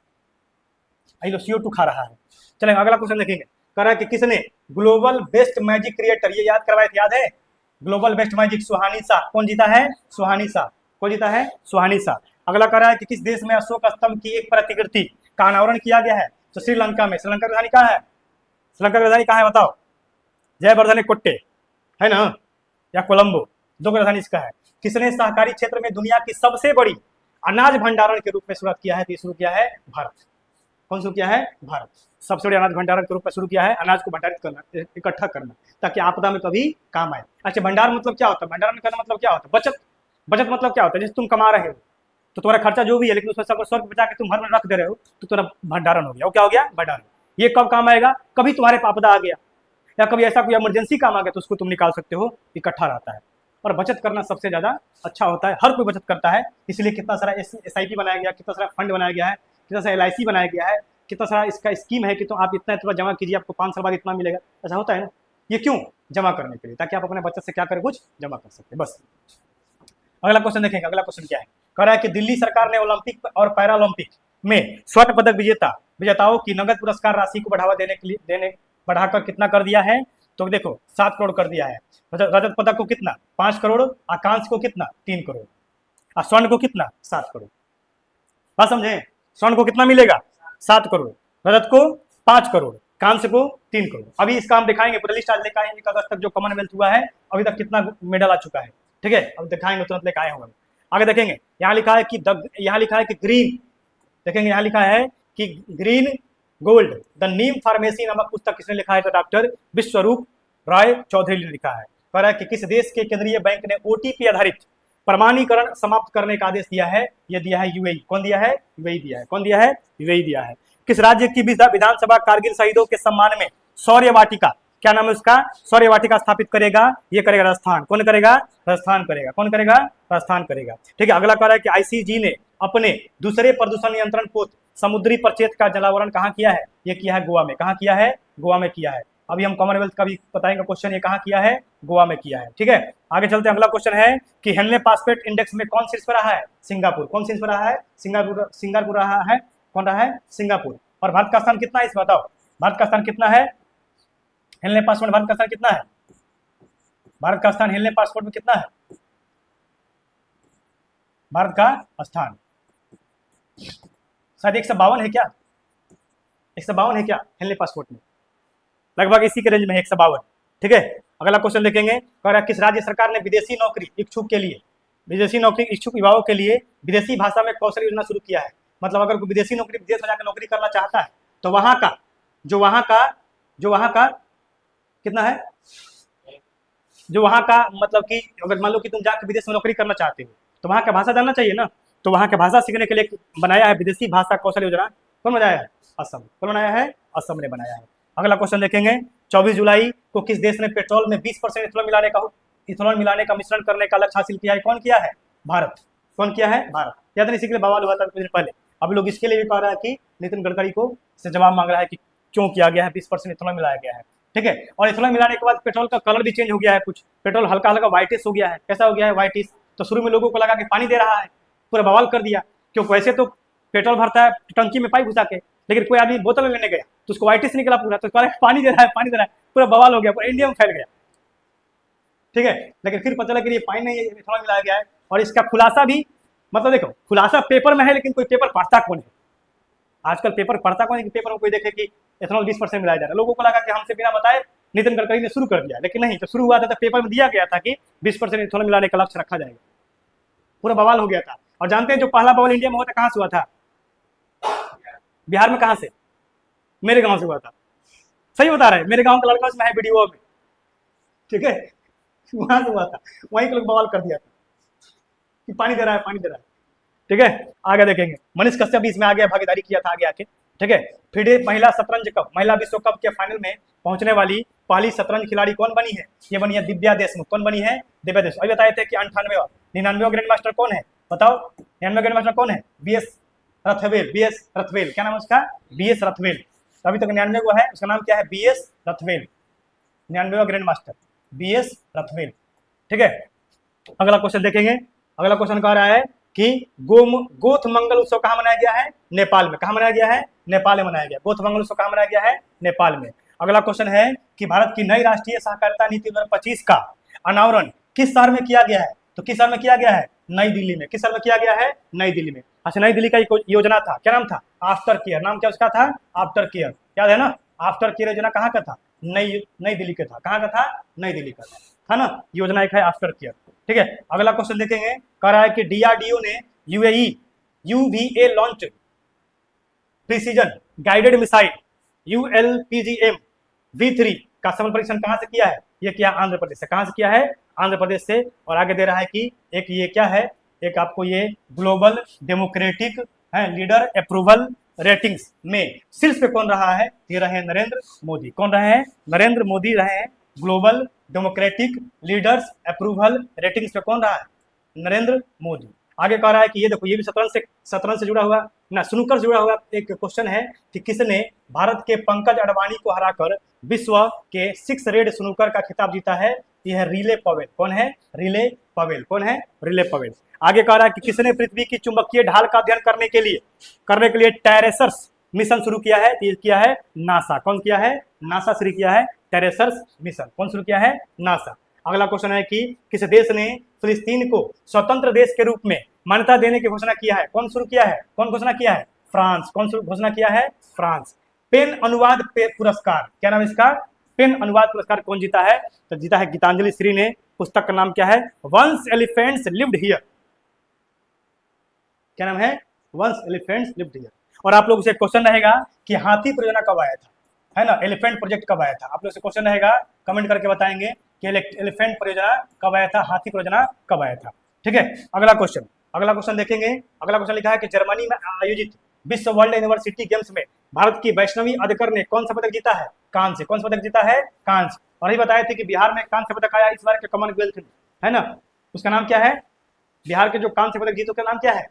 लो CO2 खा रहा है। चलेंगे अगला क्वेश्चन देखेंगे। कह रहा है कि किसने ग्लोबल बेस्ट मैजिक क्रिएटर, ये याद करवाए थे, याद है, ग्लोबल बेस्ट मैजिक सुहानी शाह। कौन जीता है? सुहानी शाह। कौन जीता है? सुहानी शाह। अगला कह रहा है कि किस देश में अशोक स्तंभ की एक प्रतिकृति का अनावरण किया गया है? तो श्रीलंका में। श्रीलंका की राजधानी कहाँ है? श्रीलंका की राजधानी कहाँ है बताओ? जयवर्धने कोट्टे है ना, या कोलंबो, दो की राजधानी इसका है। किसने सहकारी क्षेत्र में दुनिया की सबसे बड़ी अनाज भंडारण के रूप में शुरुआत किया है? तो शुरू किया है भारत। कौन शुरू किया है? भारत। सबसे बड़े अनाज भंडारण के रूप में शुरू किया है, अनाज को भंडारित करना, इकट्ठा करना, ताकि आपदा में कभी काम आए। अच्छा, भंडार मतलब क्या होता है? भंडारण करना मतलब क्या होता है? बचत। बचत मतलब क्या होता है? जैसे तुम कमा रहे हो तो तुम्हारा खर्चा जो भी है, लेकिन उसमें सब स्वर्ग बचा के तुम घर में रख दे रहे हो, तो तुम्हारा भंडारण हो गया। वो क्या हो गया? भंडारण। ये कब काम आएगा? कभी तुम्हारे आपदा आ गया या कभी ऐसा कोई इमरजेंसी काम आ गया तो उसको तुम निकाल सकते हो, इकट्ठा रहता है। और बचत करना सबसे ज्यादा अच्छा होता है, हर कोई बचत करता है। इसलिए कितना सारा SIP बनाया गया, कितना सारा फंड बनाया गया है, कितना सारा LIC बनाया गया है, कितना सारा इसका स्कीम है कि तो आप इतना इतना जमा कीजिए, आपको 5 साल बाद इतना मिलेगा। ऐसा होता है ना। ये क्यों? जमा करने के लिए, ताकि आप अपने बचत से क्या करें, कुछ जमा कर सकते, बस। अगला क्वेश्चन देखेंगे। अगला क्वेश्चन क्या है? कह रहा है कि दिल्ली सरकार ने ओलंपिक और पैरालंपिक में स्वर्ण पदक विजेताओं की नगद पुरस्कार राशि को बढ़ावा देने बढ़ाकर कितना कर दिया है? तो देखो 7 करोड़ कर दिया है। रजत पदक को कितना? 5 करोड़। कांस्य को कितना? 3 करोड़। और स्वर्ण को कितना? 7 करोड़। बात समझे? स्वर्ण को कितना मिलेगा? 7 करोड़। रजत को 5 करोड़। कांस्य को 3 करोड़। अभी इसका हम दिखाएंगे, पूरा लिस्ट आज लेकर आएंगे। 1 अगस्त तक जो कॉमनवेल्थ हुआ है अभी तक कितना मेडल आ चुका है, ठीक है, अब दिखाएंगे, तुरंत लेकर आए होंगे। आगे देखेंगे। यहाँ लिखा है कि यहाँ लिखा है कि ग्रीन, देखेंगे यहाँ लिखा है कि green gold the Neem pharmacy नामक पुस्तक किसने लिखा है? तो डॉक्टर विश्वरूप राय चौधरी ने लिखा है। कह रहा है कि किस देश के केंद्रीय बैंक ने OTP आधारित प्रमाणीकरण समाप्त करने का आदेश दिया है? ये दिया है UAE। कौन दिया है? UAE दिया है। कौन दिया है? UAE दिया है। किस राज्य की विधानसभा कारगिल शहीदों के सम्मान में शौर्य वाटिका, क्या नाम है उसका? शौर्य वाटिका स्थापित करेगा? ये करेगा राजस्थान। कौन करेगा? राजस्थान करेगा। कौन करेगा? राजस्थान करेगा। ठीक है। अगला कह रहा है कि ICG ने अपने दूसरे प्रदूषण नियंत्रण पोत समुद्री प्रचेत का जलावरण कहाँ किया है? ये किया है गोवा में। कहाँ किया है? गोवा में किया है। अभी हम कॉमनवेल्थ का भी बताएंगे क्वेश्चन, ये कहाँ किया है? गोवा में किया है। ठीक है, आगे चलते हैं। अगला क्वेश्चन है कि हेनले फास्फेट इंडेक्स में कौन शीर्ष पर रहा है? सिंगापुर। कौन शीर्ष पर रहा है? सिंगापुर रहा है। कौन रहा है? सिंगापुर। और भारत का स्थान कितना है इस बताओ? भारत का स्थान कितना है हेनले पासपोर्ट? भारत का स्थान कितना है? भारत का स्थान हेनले पासपोर्ट में कितना है? भारत का स्थान शायद 152 है क्या? 152 है क्या हेनले पासपोर्ट में? लगभग इसी के रेंज में है, 152। ठीक है, अगला क्वेश्चन देखेंगे। कह रहा है किस राज्य सरकार ने विदेशी नौकरी इच्छुक युवाओं के लिए विदेशी भाषा में कौशल योजना शुरू किया है? मतलब अगर कोई विदेश में जाकर नौकरी करना चाहता है तो वहां का कितना है, जो वहां का मतलब कि अगर मान लो कि तुम जाकर विदेश में नौकरी करना चाहते हो तो वहां का भाषा जानना चाहिए ना। तो वहां की भाषा सीखने के लिए बनाया है विदेशी भाषा कौशल योजना। कौन बनाया है? असम। कौन बनाया है? असम ने बनाया है। अगला क्वेश्चन देखेंगे। 24 जुलाई को किस देश ने पेट्रोल में 20% इथेनॉल मिलाने का मिश्रण करने का लक्ष्य हासिल किया है? कौन किया है? भारत। कौन किया है? भारत। याद नहीं, इसी के लिए बवाल हुआ था कुछ दिन पहले। अभी लोग इसके लिए भी कह रहा है कि नितिन गडकरी को से जवाब मांग रहा है कि क्यों किया गया है, 20% इथेनॉल मिलाया गया है। ठीक है, और इथेनॉल मिलाने के बाद पेट्रोल का कलर भी चेंज हो गया है, कुछ पेट्रोल हल्का हल्का व्हाइटिश हो गया है। कैसा हो गया है? व्हाइटिश। तो शुरू में लोगों को लगा कि पानी दे रहा है, पूरा बवाल कर दिया, क्योंकि वैसे तो पेट्रोल भरता है टंकी में पाइप घुसा के, लेकिन कोई आदमी बोतल में लेने गया तो उसको व्हाइटिश निकला पूरा, तो पानी दे रहा है, पूरा बवाल हो गया, पूरा इंडिया में फैल गया। ठीक है, लेकिन फिर पता लगा कि ये पानी नहीं है, इथेनॉल मिलाया गया है। और इसका खुलासा भी, मतलब देखो खुलासा पेपर में है, लेकिन कोई पेपर पढ़ता कौन है? आजकल पेपर पढ़ता कौन है कि पेपर में कोई देखे कि इथेनॉल 20% मिलाया जा रहा है। लोगों को लगा कि हमसे बिना बताए नितिन गडकरी ने शुरू कर दिया, लेकिन नहीं, तो शुरू हुआ था तो पेपर में दिया गया था कि 20% इथेनॉल मिलाने का लक्ष्य रखा जाएगा। पूरा बवाल हो गया था। और जानते हैं जो पहला बवाल इंडिया में हुआ था कहां से हुआ था? बिहार में। कहां से? मेरे गांव से हुआ था। सही बता रहे हैं, मेरे गांव का लड़का उसमें है वीडियो में। ठीक है, वहां से हुआ था, वहीं के लोग बवाल कर दिया था कि पानी दे रहा है, पानी दे रहा है। ठीक है, आगे देखेंगे। मनीष कश्यप भी इसमें आगे भागीदारी किया था आगे आके। ठीक है, फिडे महिला शतरंज कप, महिला विश्व कप के फाइनल में पहुंचने वाली पहली शतरंज खिलाड़ी कौन बनी है? ये बनी है दिव्या देशमुख। कौन बनी है? दिव्या देशमुख। अभी बताए थे कि 99वां ग्रैंड मास्टर कौन है? बताओ 99वां ग्रैंड मास्टर कौन है? BS रथवेल। क्या नाम है उसका? BS रथवेल। अभी तक 99 को है, उसका नाम क्या है? BS रथवेल। 99वां ग्रैंड मास्टर BS रथवेल। ठीक है, अगला क्वेश्चन देखेंगे। अगला क्वेश्चन कह रहा है कि गोथ मंगल उत्सव कहाँ मनाया गया है? नेपाल में। कहाँ मनाया गया है? नेपाल में मनाया गया। गोथ मंगल उत्सव कहाँ मनाया गया है? नेपाल में। अगला क्वेश्चन है कि भारत की नई राष्ट्रीय सहकारिता नीति 2025 का अनावरण किस शहर में किया गया है? तो किस शहर में किया गया है? नई दिल्ली में। किस शहर में किया गया है? नई दिल्ली में। अच्छा, नई दिल्ली का एक योजना था, क्या नाम था? After care. नाम क्या उसका था? After care. याद है ना? आफ्टर केयर योजना कहाँ का था? नई दिल्ली का था। कहाँ का था? नई दिल्ली का था ना? योजना एक है आफ्टर केयर। ठीक है, अगला क्वेश्चन देखेंगे। कह रहा है कि डीआरडीओ ने UVA launch precision guided missile ULPGM V3 का सफल परीक्षण कहां से किया है? ये किया आंध्र प्रदेश से। कहां से किया है? आंध्र प्रदेश से। और आगे दे रहा है कि एक ये क्या है, एक आपको ये ग्लोबल डेमोक्रेटिक है लीडर अप्रूवल रेटिंग्स में शीर्ष पे कौन रहा है? ये रहे नरेंद्र मोदी। कौन रहे हैं? नरेंद्र मोदी रहे हैं। Global democratic leaders approval ratings पे कौन रहा है? नरेंद्र मोदी। आगे कह रहा है कि ये देखो, ये भी शतरंज से जुड़ा हुआ ना, स्नूकर से जुड़ा हुआ एक क्वेश्चन है कि किसने भारत के पंकज अडवाणी को हराकर विश्व के 6 रेड स्नूकर का खिताब जीता है? ये है रिले पवेल। कौन है? रिले पवेल। कौन है? रिले पवेल। आगे कह रहा है कि किसने पृथ्वी की चुंबकीय ढाल का अध्ययन करने के लिए टेरेसर्स मिशन शुरू किया है? ये किया है नासा। कौन किया है? नासा शुरू किया है टेरेसर्स मिशन। कौन शुरू किया है? नासा। अगला क्वेश्चन है कि किस देश ने फिलिस्तीन को स्वतंत्र देश के रूप में मान्यता देने की घोषणा किया है? कौन शुरू किया है? कौन घोषणा किया है? फ्रांस। कौन घोषणा किया है? फ्रांस। पेन अनुवाद पुरस्कार, क्या नाम इसका? पेन अनुवाद पुरस्कार कौन जीता है? तो जीता है गीतांजलि श्री ने। पुस्तक का नाम क्या है? Once elephants lived here. क्या नाम है? Once elephants lived here. और आप लोग से क्वेश्चन रहेगा कि हाथी परियोजना कब आया था, है ना? एलिफेंट प्रोजेक्ट कब आया था? आप लोग से क्वेश्चन रहेगा, कमेंट करके बताएंगे कि एलिफेंट परियोजना कब आया था, हाथी परियोजना कब आया था। ठीक है, अगला क्वेश्चन देखेंगे। अगला क्वेश्चन लिखा है कि जर्मनी में आयोजित विश्व वर्ल्ड यूनिवर्सिटी गेम्स में भारत की वैष्णवी अदकर ने कौन सा पदक जीता है? कांस्य। कौन सा पदक जीता है? कांस्य। और ये बताए थे कि बिहार में कांस्य पदक आया इस बार के कॉमनवेल्थ में, है ना? उसका नाम क्या है? बिहार के जो कांस्य पदक जीतो का नाम क्या है?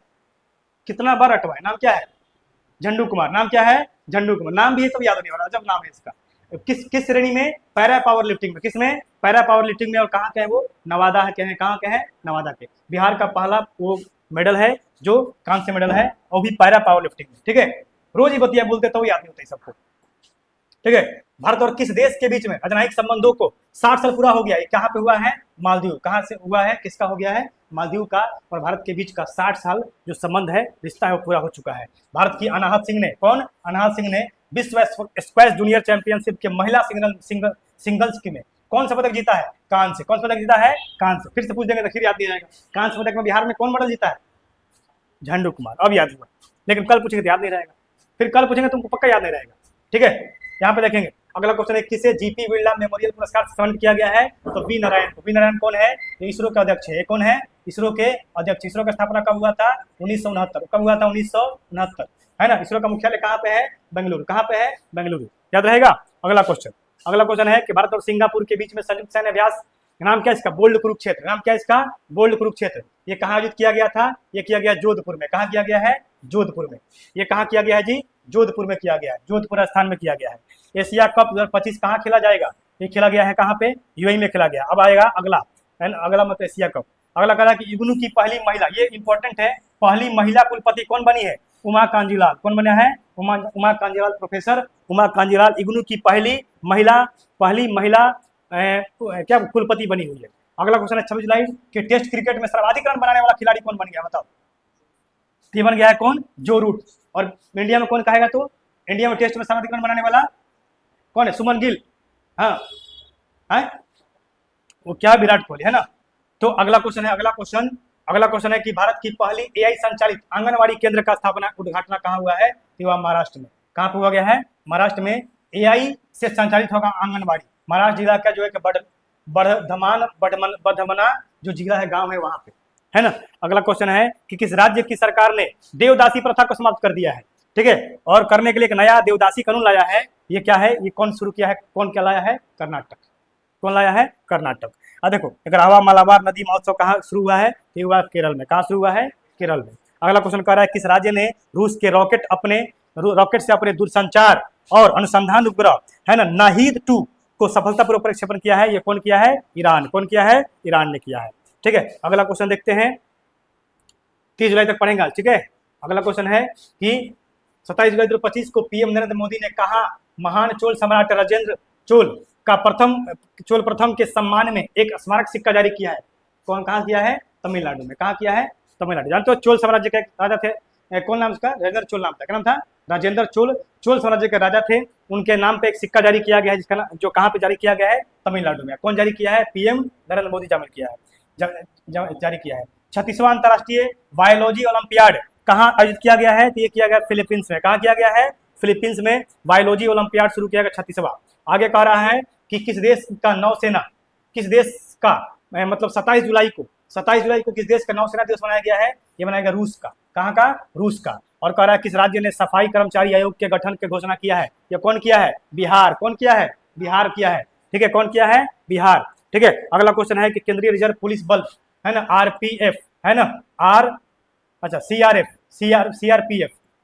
कितना बार अटवा है? नाम क्या है? झंडू कुमार। नाम क्या है? झंडू कुमार। नाम भी है सब याद नहीं हो रहा, जब नाम है इसका। किस श्रेणी में? पैरा पावर लिफ्टिंग में। किसमें? पैरा पावर लिफ्टिंग में। और कहाँ के हैं वो? नवादा है। कहाँ के हैं? नवादा के। बिहार का पहला वो मेडल है जो कांस्य मेडल है, और भी पैरा पावर लिफ्टिंग में। ठीक है, रोज ही बतिया बोलते तो याद नहीं होता सबको। ठीक है, भारत और किस देश के बीच में राजनयिक संबंधों को 60 साल पूरा हो गया? ये कहाँ पे हुआ है? मालदीव। कहाँ से हुआ है? किसका हो गया है? मालदीव का। और भारत के बीच का 60 साल जो संबंध है, रिश्ता है, वो पूरा हो चुका है। भारत की अनाहत सिंह ने, कौन? अनाहत सिंह ने विश्व स्क्वैश जूनियर चैंपियनशिप के महिला सिंगल्स की में कौन सा पदक जीता है? कांस्य। कौन सा पदक जीता है? कांस्य। फिर से पूछ देंगे तो फिर याद नहीं आएगा। कांस्य पदक में बिहार में कौन मेडल जीता है? झंडू कुमार। अब याद हुआ, लेकिन कल पूछेंगे तो याद नहीं रहेगा, फिर कल पूछेंगे तुमको पक्का याद नहीं रहेगा। ठीक है, यहाँ पे देखेंगे। अगला क्वेश्चन है किसे जीपी बिरला मेमोरियल पुरस्कार से सम्मानित किया गया है? तो वी नारायण को। वी नारायण कौन है? ये इसरो के अध्यक्ष है। कौन है? इसरो के अध्यक्ष। इसरो का स्थापना कब हुआ था? 1969। कब हुआ था? 1969, है ना? इसरो का मुख्यालय कहाँ पे है? बेंगलुरु। कहाँ पे है? बेंगलुरु। याद रहेगा। अगला क्वेश्चन है कि भारत और सिंगापुर के बीच में संयुक्त सैन्य अभ्यास, नाम क्या इसका? बोल्ड कुरुक्षेत्र। नाम क्या इसका? बोल्ड कुरुक्षेत्र। ये कहाँ आयोजित किया गया था? ये किया गया जोधपुर में। कहाँ किया गया है? जोधपुर में। ये कहाँ किया गया है जी? जोधपुर में किया गया है। जोधपुर स्थान में किया गया है। एशिया कप 2025 कहाँ खेला जाएगा? ये खेला गया है कहाँ पे? यूएई में खेला गया। अब आएगा अगला मतलब एशिया कप। अगला कह रहा है कि इग्नू की पहली महिला, ये इंपॉर्टेंट है, पहली महिला कुलपति कौन बनी है? उमा कांजीलाल। कौन बना है? उमा कांजीलाल। प्रोफेसर उमा कांजीलाल इग्नू की पहली महिला क्या कुलपति बनी हुई है। अगला क्वेश्चन है 26 जुलाई कि टेस्ट क्रिकेट में सर्वाधिक रन बनाने वाला खिलाड़ी कौन बन गया? बताओ। ये बन गया है कौन? जो रूट। और इंडिया में कौन कहेगा? तो इंडिया में टेस्ट में सर्वाधिक रन बनाने वाला कौन है? सुमन गिल। हाँ है वो क्या? विराट कोहली, है ना? तो अगला क्वेश्चन है कि भारत की पहली एआई संचालित आंगनवाड़ी केंद्र का स्थापना उद्घाटन कहाँ हुआ है? तो महाराष्ट्र में। कहाँ पे हुआ गया है? महाराष्ट्र में एआई से संचालित होगा आंगनवाड़ी। महाराष्ट्र जिला का जो है बर्धमना जो जिला है, गांव है, वहां पे, है ना? अगला क्वेश्चन है कि किस राज्य की सरकार ने देवदासी प्रथा को समाप्त कर दिया है? ठीक है, और करने के लिए एक नया देवदासी कानून लाया है। ये क्या है? ये कौन शुरू किया है? कौन क्या लाया है? कर्नाटक। कौन लाया है? कर्नाटक। देखो, ग्रावा मालाबार नदी महोत्सव कहाँ शुरू हुआ है? ये हुआ केरल में। कहाँ शुरू हुआ है? केरल में। अगला क्वेश्चन कह रहा है किस राज्य ने रूस के रॉकेट से अपने दूरसंचार और अनुसंधान उपग्रह, है ना, नाहीद 2 को सफलतापूर्वक प्रक्षेपण किया है? ये कौन किया है? ईरान। कौन किया है? ईरान ने किया है। ठीक है, अगला क्वेश्चन देखते हैं, 30 जुलाई तक पढ़ेंगे। ठीक है, अगला क्वेश्चन है कि 27 जुलाई 2025 को पीएम नरेंद्र मोदी ने कहा महान चोल सम्राट राजेंद्र चोल प्रथम के सम्मान में एक स्मारक सिक्का जारी किया है। कौन कहाँ किया है? तमिलनाडु में। कहाँ किया है? तमिलनाडु। जानते हो चोल साम्राज्य के राजा थे, कौन नाम उसका? राजेंद्र चोल नाम था। क्या नाम था? राजेंद्र चोल। चोल साम्राज्य के राजा थे, उनके नाम पे एक सिक्का जारी किया गया है, जिसका जो कहाँ पे जारी किया गया है? तमिलनाडु में। कौन जारी किया है? पीएम नरेंद्र मोदी जारी किया है। 36वां अंतर्राष्ट्रीय बायोलॉजी ओलंपियाड कहाँ आयोजित किया गया है? तो ये किया गया फिलीपींस में। कहाँ किया गया है? फिलीपींस में बायोलॉजी ओलंपियाड शुरू किया गया 36वां। आगे कह रहा है कि किस देश का नौसेना, किस देश का मतलब 27 जुलाई को किस देश का नौसेना दिवस मनाया गया है? ये मनाया गया रूस का। कहाँ का? रूस का। और कह रहा है किस राज्य ने सफाई कर्मचारी आयोग के गठन की घोषणा किया है? ये कौन किया है? बिहार। कौन किया है? बिहार किया है। ठीक है, कौन किया है? बिहार। ठीक है, अगला क्वेश्चन है कि केंद्रीय रिजर्व पुलिस बल है ना, आरपीएफ है ना,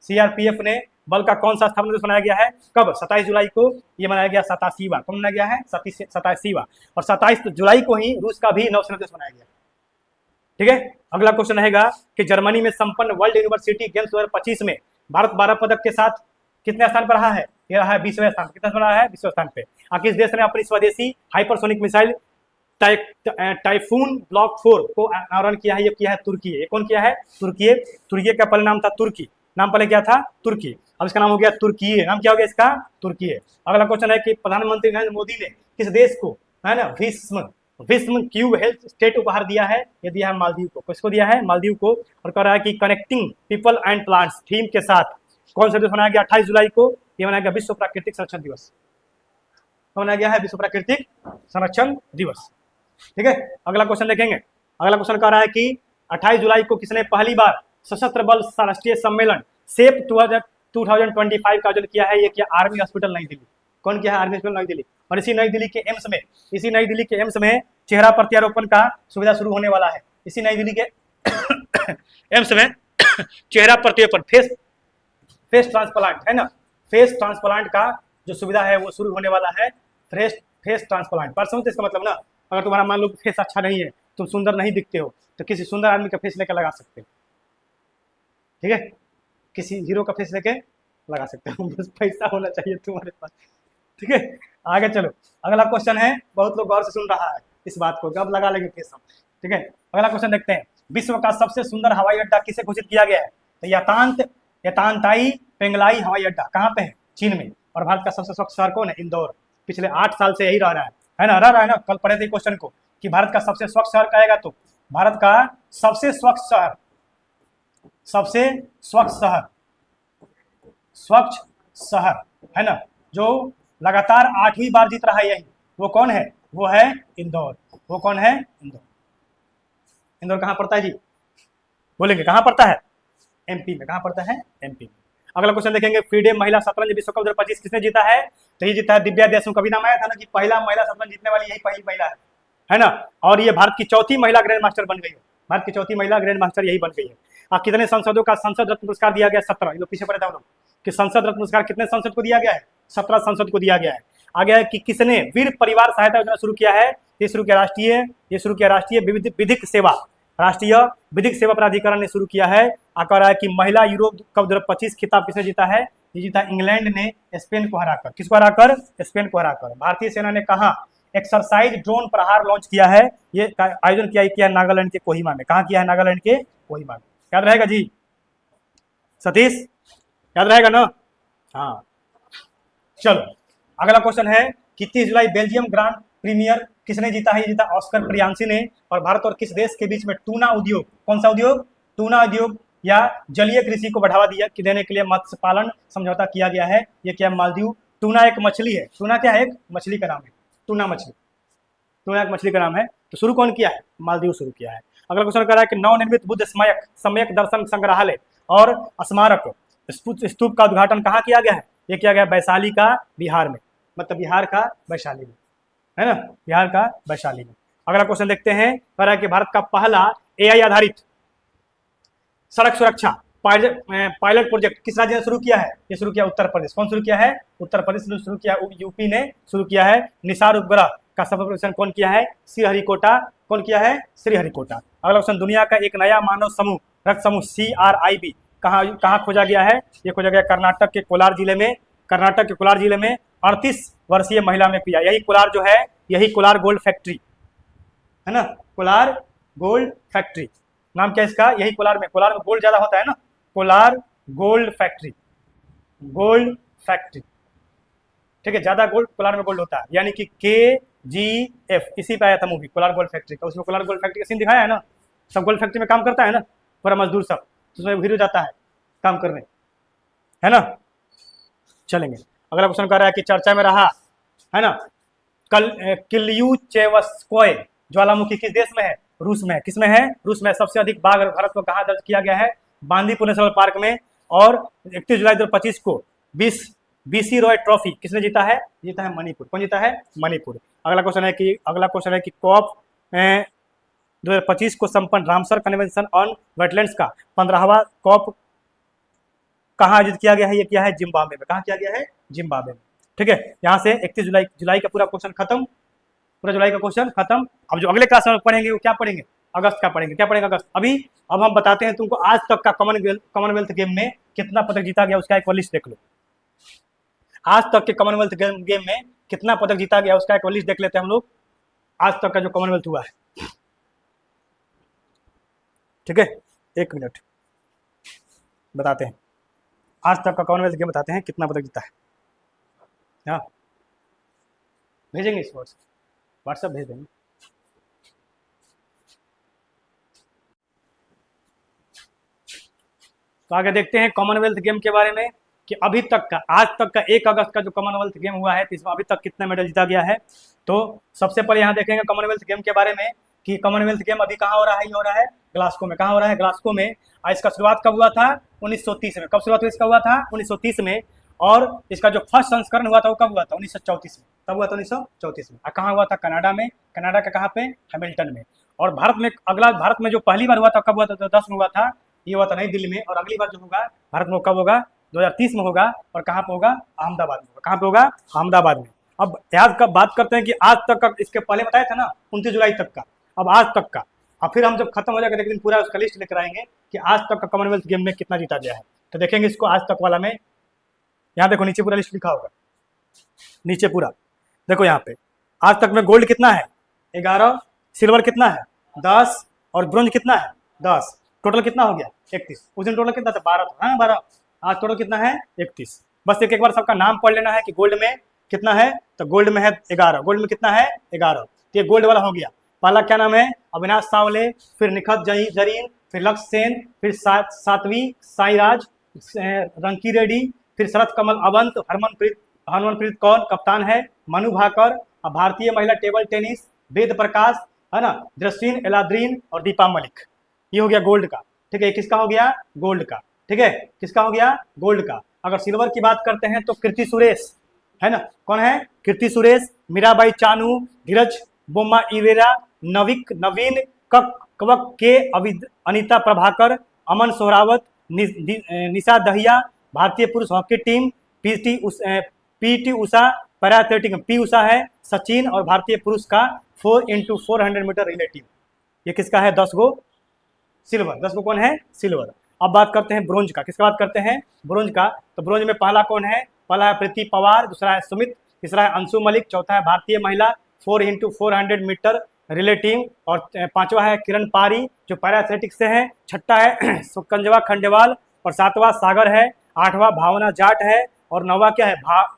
सीआरपीएफ ने बल का कौन सा स्थापना दिवस मनाया गया है? कब? 27 जुलाई को। ये मनाया गया 87वां। कब मनाया गया है? 87वां। और 27 जुलाई को ही रूस का भी नौसेना दिवस मनाया गया। ठीक है, अगला क्वेश्चन रहेगा कि जर्मनी में संपन्न वर्ल्ड यूनिवर्सिटी गेम्स 2025 में भारत 12 पदक के साथ कितने स्थान पर रहा है? ये रहा है 20वें स्थान। कितना स्थान रहा है? 20वें स्थान पे। किस देश ने अपनी स्वदेशी हाइपरसोनिक मिसाइल टाइफून ब्लॉक 4 को अनावरण किया है? ये किया है तुर्की। ये कौन किया है? तुर्की का पहले नाम था तुर्की, नाम पहले क्या था? तुर्की। अब इसका नाम हो गया तुर्की। नाम क्या हो गया इसका? तुर्की। अगला क्वेश्चन है कि प्रधानमंत्री नरेंद्र मोदी ने किस देश को है ना विश्व क्यूब हेल्थ स्टेट उपहार दिया है? ये दिया है मालदीव को। किसको दिया है? मालदीव को। और कह रहा है कि connecting people and plants theme के साथ कौन सा दिवस मनाया गया 28 जुलाई को? ये मनाया गया विश्व प्राकृतिक संरक्षण दिवस। मनाया गया है विश्व प्राकृतिक संरक्षण दिवस। ठीक है, अगला क्वेश्चन देखेंगे। अगला क्वेश्चन कह रहा है कि 28 जुलाई को किसने पहली बार सशस्त्र बल राष्ट्रीय सम्मेलन सेप 2025 का आयोजन किया है? ये किया आर्मी हॉस्पिटल नई दिल्ली। कौन किया है? आर्मी हॉस्पिटल नई दिल्ली। और इसी नई दिल्ली के एम्स में चेहरा प्रत्यारोपण का सुविधा शुरू होने वाला है। इसी नई दिल्ली के एम्स में चेहरा प्रत्यारोपण फेस ट्रांसप्लांट है ना, फेस ट्रांसप्लांट का जो सुविधा है वो शुरू होने वाला है। फेस ट्रांसप्लांट पर समझते इसका मतलब ना, अगर तुम्हारा मान लो फेस अच्छा नहीं है, तुम सुंदर नहीं दिखते हो, तो किसी सुंदर आदमी का फेस लेकर लगा सकते हो। ठीक है, किसी हीरो का फेस लेके लगा सकते हो, बस पैसा होना चाहिए तुम्हारे पास। ठीक है, आगे चलो। अगला क्वेश्चन है, बहुत लोग गौर से सुन रहा है इस बात को, कब लगा लेंगे फेस हम। ठीक है, अगला क्वेश्चन देखते हैं। विश्व का सबसे सुंदर हवाई अड्डा किसे घोषित किया गया है? तो यातांताई पेंगलाई हवाई अड्डा कहाँ पे है? चीन में। और भारत का सबसे स्वच्छ शहर कौन है? इंदौर। पिछले 8 साल से यही रह रहा है ना, रह रहा है ना। कल पढ़े थे क्वेश्चन को कि भारत का सबसे स्वच्छ शहर कहेगा, तो भारत का सबसे स्वच्छ शहर है ना, जो लगातार 8वीं बार जीत रहा है, यही वो कौन है? वो है इंदौर। वो कौन है? इंदौर। इंदौर कहाँ पड़ता है जी? बोलेंगे कहाँ पड़ता है? एमपी में। कहाँ पड़ता है? एमपी में। अगला क्वेश्चन देखेंगे। फीडे महिला शतरंज विश्व कप 2025 किसने जीता है? तो ये जीता है दिव्या देशमुख। कभी नाम आया था ना कि पहला महिला शतरंज जीतने वाली यही पहली महिला है ना। और ये भारत की चौथी महिला ग्रैंड मास्टर बन गई है। भारत की चौथी महिला ग्रैंड मास्टर यही बन गई है। कितने संसदों का संसद रत्न पुरस्कार दिया गया? 17। ये लोग पीछे पड़े थे लोग कि संसद रत्न पुरस्कार कितने संसद को दिया गया है? 17 संसद को दिया गया है। आगे है कि किसने वीर परिवार सहायता योजना शुरू किया है? ये शुरू किया राष्ट्रीय विधिक सेवा प्राधिकरण ने शुरू किया है। कह रहा है कि महिला यूरो कप 2025 खिताब किसने जीता है? ये जीता इंग्लैंड ने स्पेन को हराकर। किसको हराकर? स्पेन को हराकर। भारतीय सेना ने कहा एक्सरसाइज ड्रोन प्रहार लॉन्च किया है? ये आयोजन किया नागालैंड के कोहिमा में। कहाँ किया है? नागालैंड के कोहिमा में। याद रहेगा जी सतीश? याद रहेगा ना? हाँ, चलो अगला क्वेश्चन है कि 30 जुलाई बेल्जियम ग्रांड प्रीमियर किसने जीता है? ये जीता ऑस्कर प्रियांसी ने। और भारत और किस देश के बीच में टूना उद्योग, कौन सा उद्योग? टूना उद्योग या जलीय कृषि को बढ़ावा देने के लिए मत्स्य पालन समझौता किया गया है? ये क्या? मालदीव। टूना एक मछली है। टूना क्या है? एक मछली का नाम है। टूना एक मछली का नाम है। तो शुरू कौन किया है? मालदीव शुरू किया है। अगला क्वेश्चन कर रहा है कि नवनिर्मित बुद्ध सम्यक दर्शन संग्रहालय और स्मारक स्तूप का उद्घाटन कहाँ किया गया है? ये किया गया वैशाली का, बिहार में। मतलब बिहार का वैशाली में, है ना, बिहार का वैशाली में। अगला क्वेश्चन देखते हैं। कह रहा है कि भारत का पहला AI आधारित सड़क सुरक्षा पायलट प्रोजेक्ट किस राज्य ने शुरू किया है? ये शुरू किया उत्तर प्रदेश। कौन शुरू किया है? उत्तर प्रदेश ने शुरू किया। यूपी ने शुरू किया है। निसार उपग्रह का सफल परीक्षण कौन किया है? श्रीहरिकोटा। कौन किया है? श्रीहरिकोटा। अगला क्वेश्चन। दुनिया का एक नया मानव समूह रक्त समूह CRIB कहाँ कहाँ खोजा गया है? ये खोजा गया कर्नाटक के कोलार जिले में। कर्नाटक के कोलार जिले में 38 वर्षीय महिला में पिया। यही कोलार जो है, यही कोलार गोल्ड फैक्ट्री है ना, कोलार गोल्ड फैक्ट्री नाम क्या है इसका? यही कोलार में गोल्ड ज्यादा होता है ना, Kolar gold factory, gold factory, ठीक है, ज्यादा गोल्ड कोलार में गोल्ड होता है, यानी कि KGF, इसी पे आया था मूवी कोलार गोल्ड फैक्ट्री का। उसमें कोलार गोल्ड फैक्ट्री का सीन दिखाया है ना, सब गोल्ड फैक्ट्री में काम करता है ना, पूरा मजदूर सब, तो उसमें हीरो जाता है काम करने, है ना। चलेंगे, अगला क्वेश्चन कर रहा है कि चर्चा में रहा है ना, कल किल्यूचेवस्कोय ज्वालामुखी किस देश में है? रूस में। किस में है? रूस में। सबसे अधिक बाघ भारत को कहाँ दर्ज किया गया है? बांदीपुर नेशनल पार्क में। और 31 जुलाई 2025 को BC रॉय ट्रॉफी किसने जीता है? जीता है मणिपुर। कौन जीता है? मणिपुर। अगला क्वेश्चन है कि कॉप 2025 को संपन्न रामसर कन्वेंशन ऑन वेटलैंड्स का 15वां कॉप कहाँ आयोजित किया गया है? ये किया है जिम्बाब्वे में। कहाँ किया गया है? जिम्बाब्वे में, ठीक है। यहाँ से 31 जुलाई का पूरा क्वेश्चन खत्म, पूरा जुलाई का क्वेश्चन खत्म। अब जो अगले क्लास में पढ़ेंगे वो क्या पढ़ेंगे? अगस्त का पढ़ेंगे। क्या पढ़ेंगे? अगस्त। अब हम बताते हैं तुमको आज तक का कॉमनवेल्थ गेम में कितना पदक जीता गया, उसका एक लिस्ट देख लो। आज तक के कॉमनवेल्थ गेम में कितना पदक जीता गया, उसका एक लिस्ट देख लेते हैं हम लोग, आज तक का जो कॉमनवेल्थ हुआ है, ठीक है। 1 मिनट बताते हैं, आज तक का कॉमनवेल्थ गेम बताते हैं कितना पदक जीता है। हाँ, भेजेंगे इस व्हाट्सएप भेज देंगे। तो आगे देखते हैं कॉमनवेल्थ गेम के बारे में कि अभी तक का, आज तक का 1 अगस्त का जो कॉमनवेल्थ गेम हुआ है, तो इसमें अभी तक कितना मेडल जीता गया है। तो सबसे पहले यहाँ देखेंगे कॉमनवेल्थ गेम के बारे में कि कॉमनवेल्थ गेम अभी कहाँ हो रहा है? ये हो रहा है ग्लासगो में। कहाँ हो रहा है? ग्लासगो में। इसका शुरुआत कब हुआ था? 1930 में। कब शुरुआत हुई इसका? हुआ था 1930 में। और इसका जो फर्स्ट संस्करण हुआ था वो कब हुआ था? 1934 में। कब हुआ था? 1934 में। कहाँ हुआ था? कनाडा में। कनाडा का कहाँ पे? हैमिल्टन में। और भारत में भारत में जो पहली बार हुआ था कब हुआ था? 2010 में हुआ था। ये हुआ था नई दिल्ली में। और अगली बार जो होगा भारत में कब होगा? 2030 में होगा। और कहाँ पे होगा? अहमदाबाद में होगा। कहाँ पे होगा? अहमदाबाद में। अब याद कब बात करते हैं कि आज तक का, इसके पहले बताया था ना 29 जुलाई तक का, अब आज तक का। अब फिर हम जब खत्म हो जाएगा लेकिन पूरा उसका लिस्ट लेकर आएंगे कि आज तक का कॉमनवेल्थ गेम में कितना जीता गया है। तो देखेंगे इसको आज तक वाला में। यहाँ देखो नीचे पूरा लिस्ट लिखा होगा, नीचे पूरा देखो यहाँ पे। आज तक में गोल्ड कितना है? 11, सिल्वर कितना है? 10, और ब्रोंज कितना है? 10। टोटल कितना हो गया? 31। उस दिन टोटल कितना था? 12 था। हाँ 12। आज टोटल कितना है? 31। बस एक बार सबका नाम पढ़ लेना है कि गोल्ड में कितना है। तो गोल्ड में है 11। गोल्ड में कितना है? 11। तो ये गोल्ड वाला हो गया। पहला क्या नाम है? अविनाश सावले, फिर निखत जरीन, फिर लक्ष्य सेन, फिर सात्वी साईराज, रंकी रेड्डी, फिर शरद कमल अवंत, हरमनप्रीत कौर कप्तान है, मनु भाकर। भारतीय महिला टेबल टेनिस वेद प्रकाश, है ना, जस्टिन एलाद्रीन और दीपा मलिक। ये हो गया गोल्ड का, ठीक है। किसका हो गया? गोल्ड का, ठीक है। किसका हो गया? गोल्ड का। अगर सिल्वर की बात करते हैं तो कीर्ति सुरेश, है ना, कौन है? कीर्ति सुरेश, मीराबाई चानू, धीरज बोम्मा इवेरा, नवीन कवक के, अनिता प्रभाकर, अमन सोहरावत, निशा दहिया। भारतीय पुरुष hockey team PT Usha, para athletic P Usha है, सचिन। और भारतीय पुरुष का 4x400 मीटर रिलेटिव, ये किसका है? 10 गो सिल्वर। 10 गो कौन है? सिल्वर। अब बात करते हैं ब्रोंज का। किसका बात करते हैं? ब्रोंज का। तो ब्रोंज में पहला कौन है? पहला है प्रीति पवार, दूसरा है सुमित, तीसरा है अंशु मलिक, चौथा है भारतीय महिला 4x400 मीटर रिले टीम, और 5वां है किरण पारी जो पैरा एथलेटिक्स से है, छठा है सुकंजवा खंडेवाल, और 7वां सागर है, 8वां भावना जाट है, और 9वां क्या है?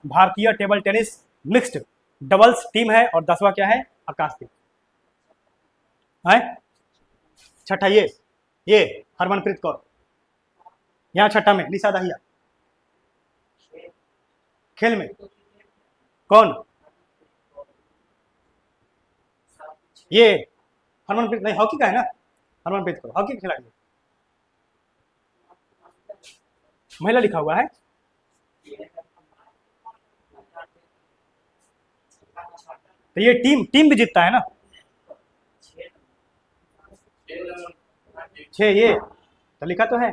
भारतीय table tennis mixed doubles team है, और 10वां क्या है? आकाशदीप है। छठा ये हरमनप्रीत कौर, यहाँ छठा में निशा दहिया। खेल में कौन? ये हरमनप्रीत नहीं, हॉकी का है ना, हरमनप्रीत कौर हॉकी खिलाड़ी, महिला लिखा हुआ है। तो ये टीम भी जीतता है ना। 6 ये तो लिखा तो है।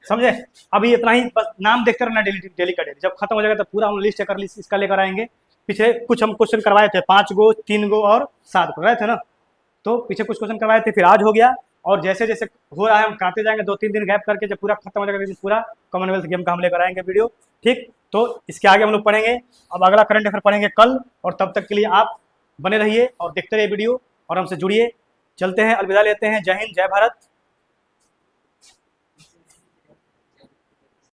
समझे? अभी इतना ही बस नाम देखते रहना डेली का डेली। जब खत्म हो जाएगा तो पूरा हम लिस्ट इसका लेकर आएंगे पीछे कुछ हम क्वेश्चन करवाए थे, 5 गो, 3 गो और 7 गो रहे थे ना, तो पीछे कुछ क्वेश्चन करवाए थे, फिर आज हो गया। और जैसे जैसे हो रहा है हम कराते जाएंगे, 2-3 दिन गैप करके, जब पूरा खत्म हो जाएगा पूरा कॉमनवेल्थ गेम का हम लेकर आएंगे वीडियो, ठीक। तो इसके आगे हम लोग पढ़ेंगे, अब अगला करंट अफेयर पढ़ेंगे कल, और तब तक के लिए आप बने रहिए और देखते रहिए वीडियो और हमसे जुड़िए। चलते हैं, अलविदा लेते हैं, जय हिंद, जय भारत।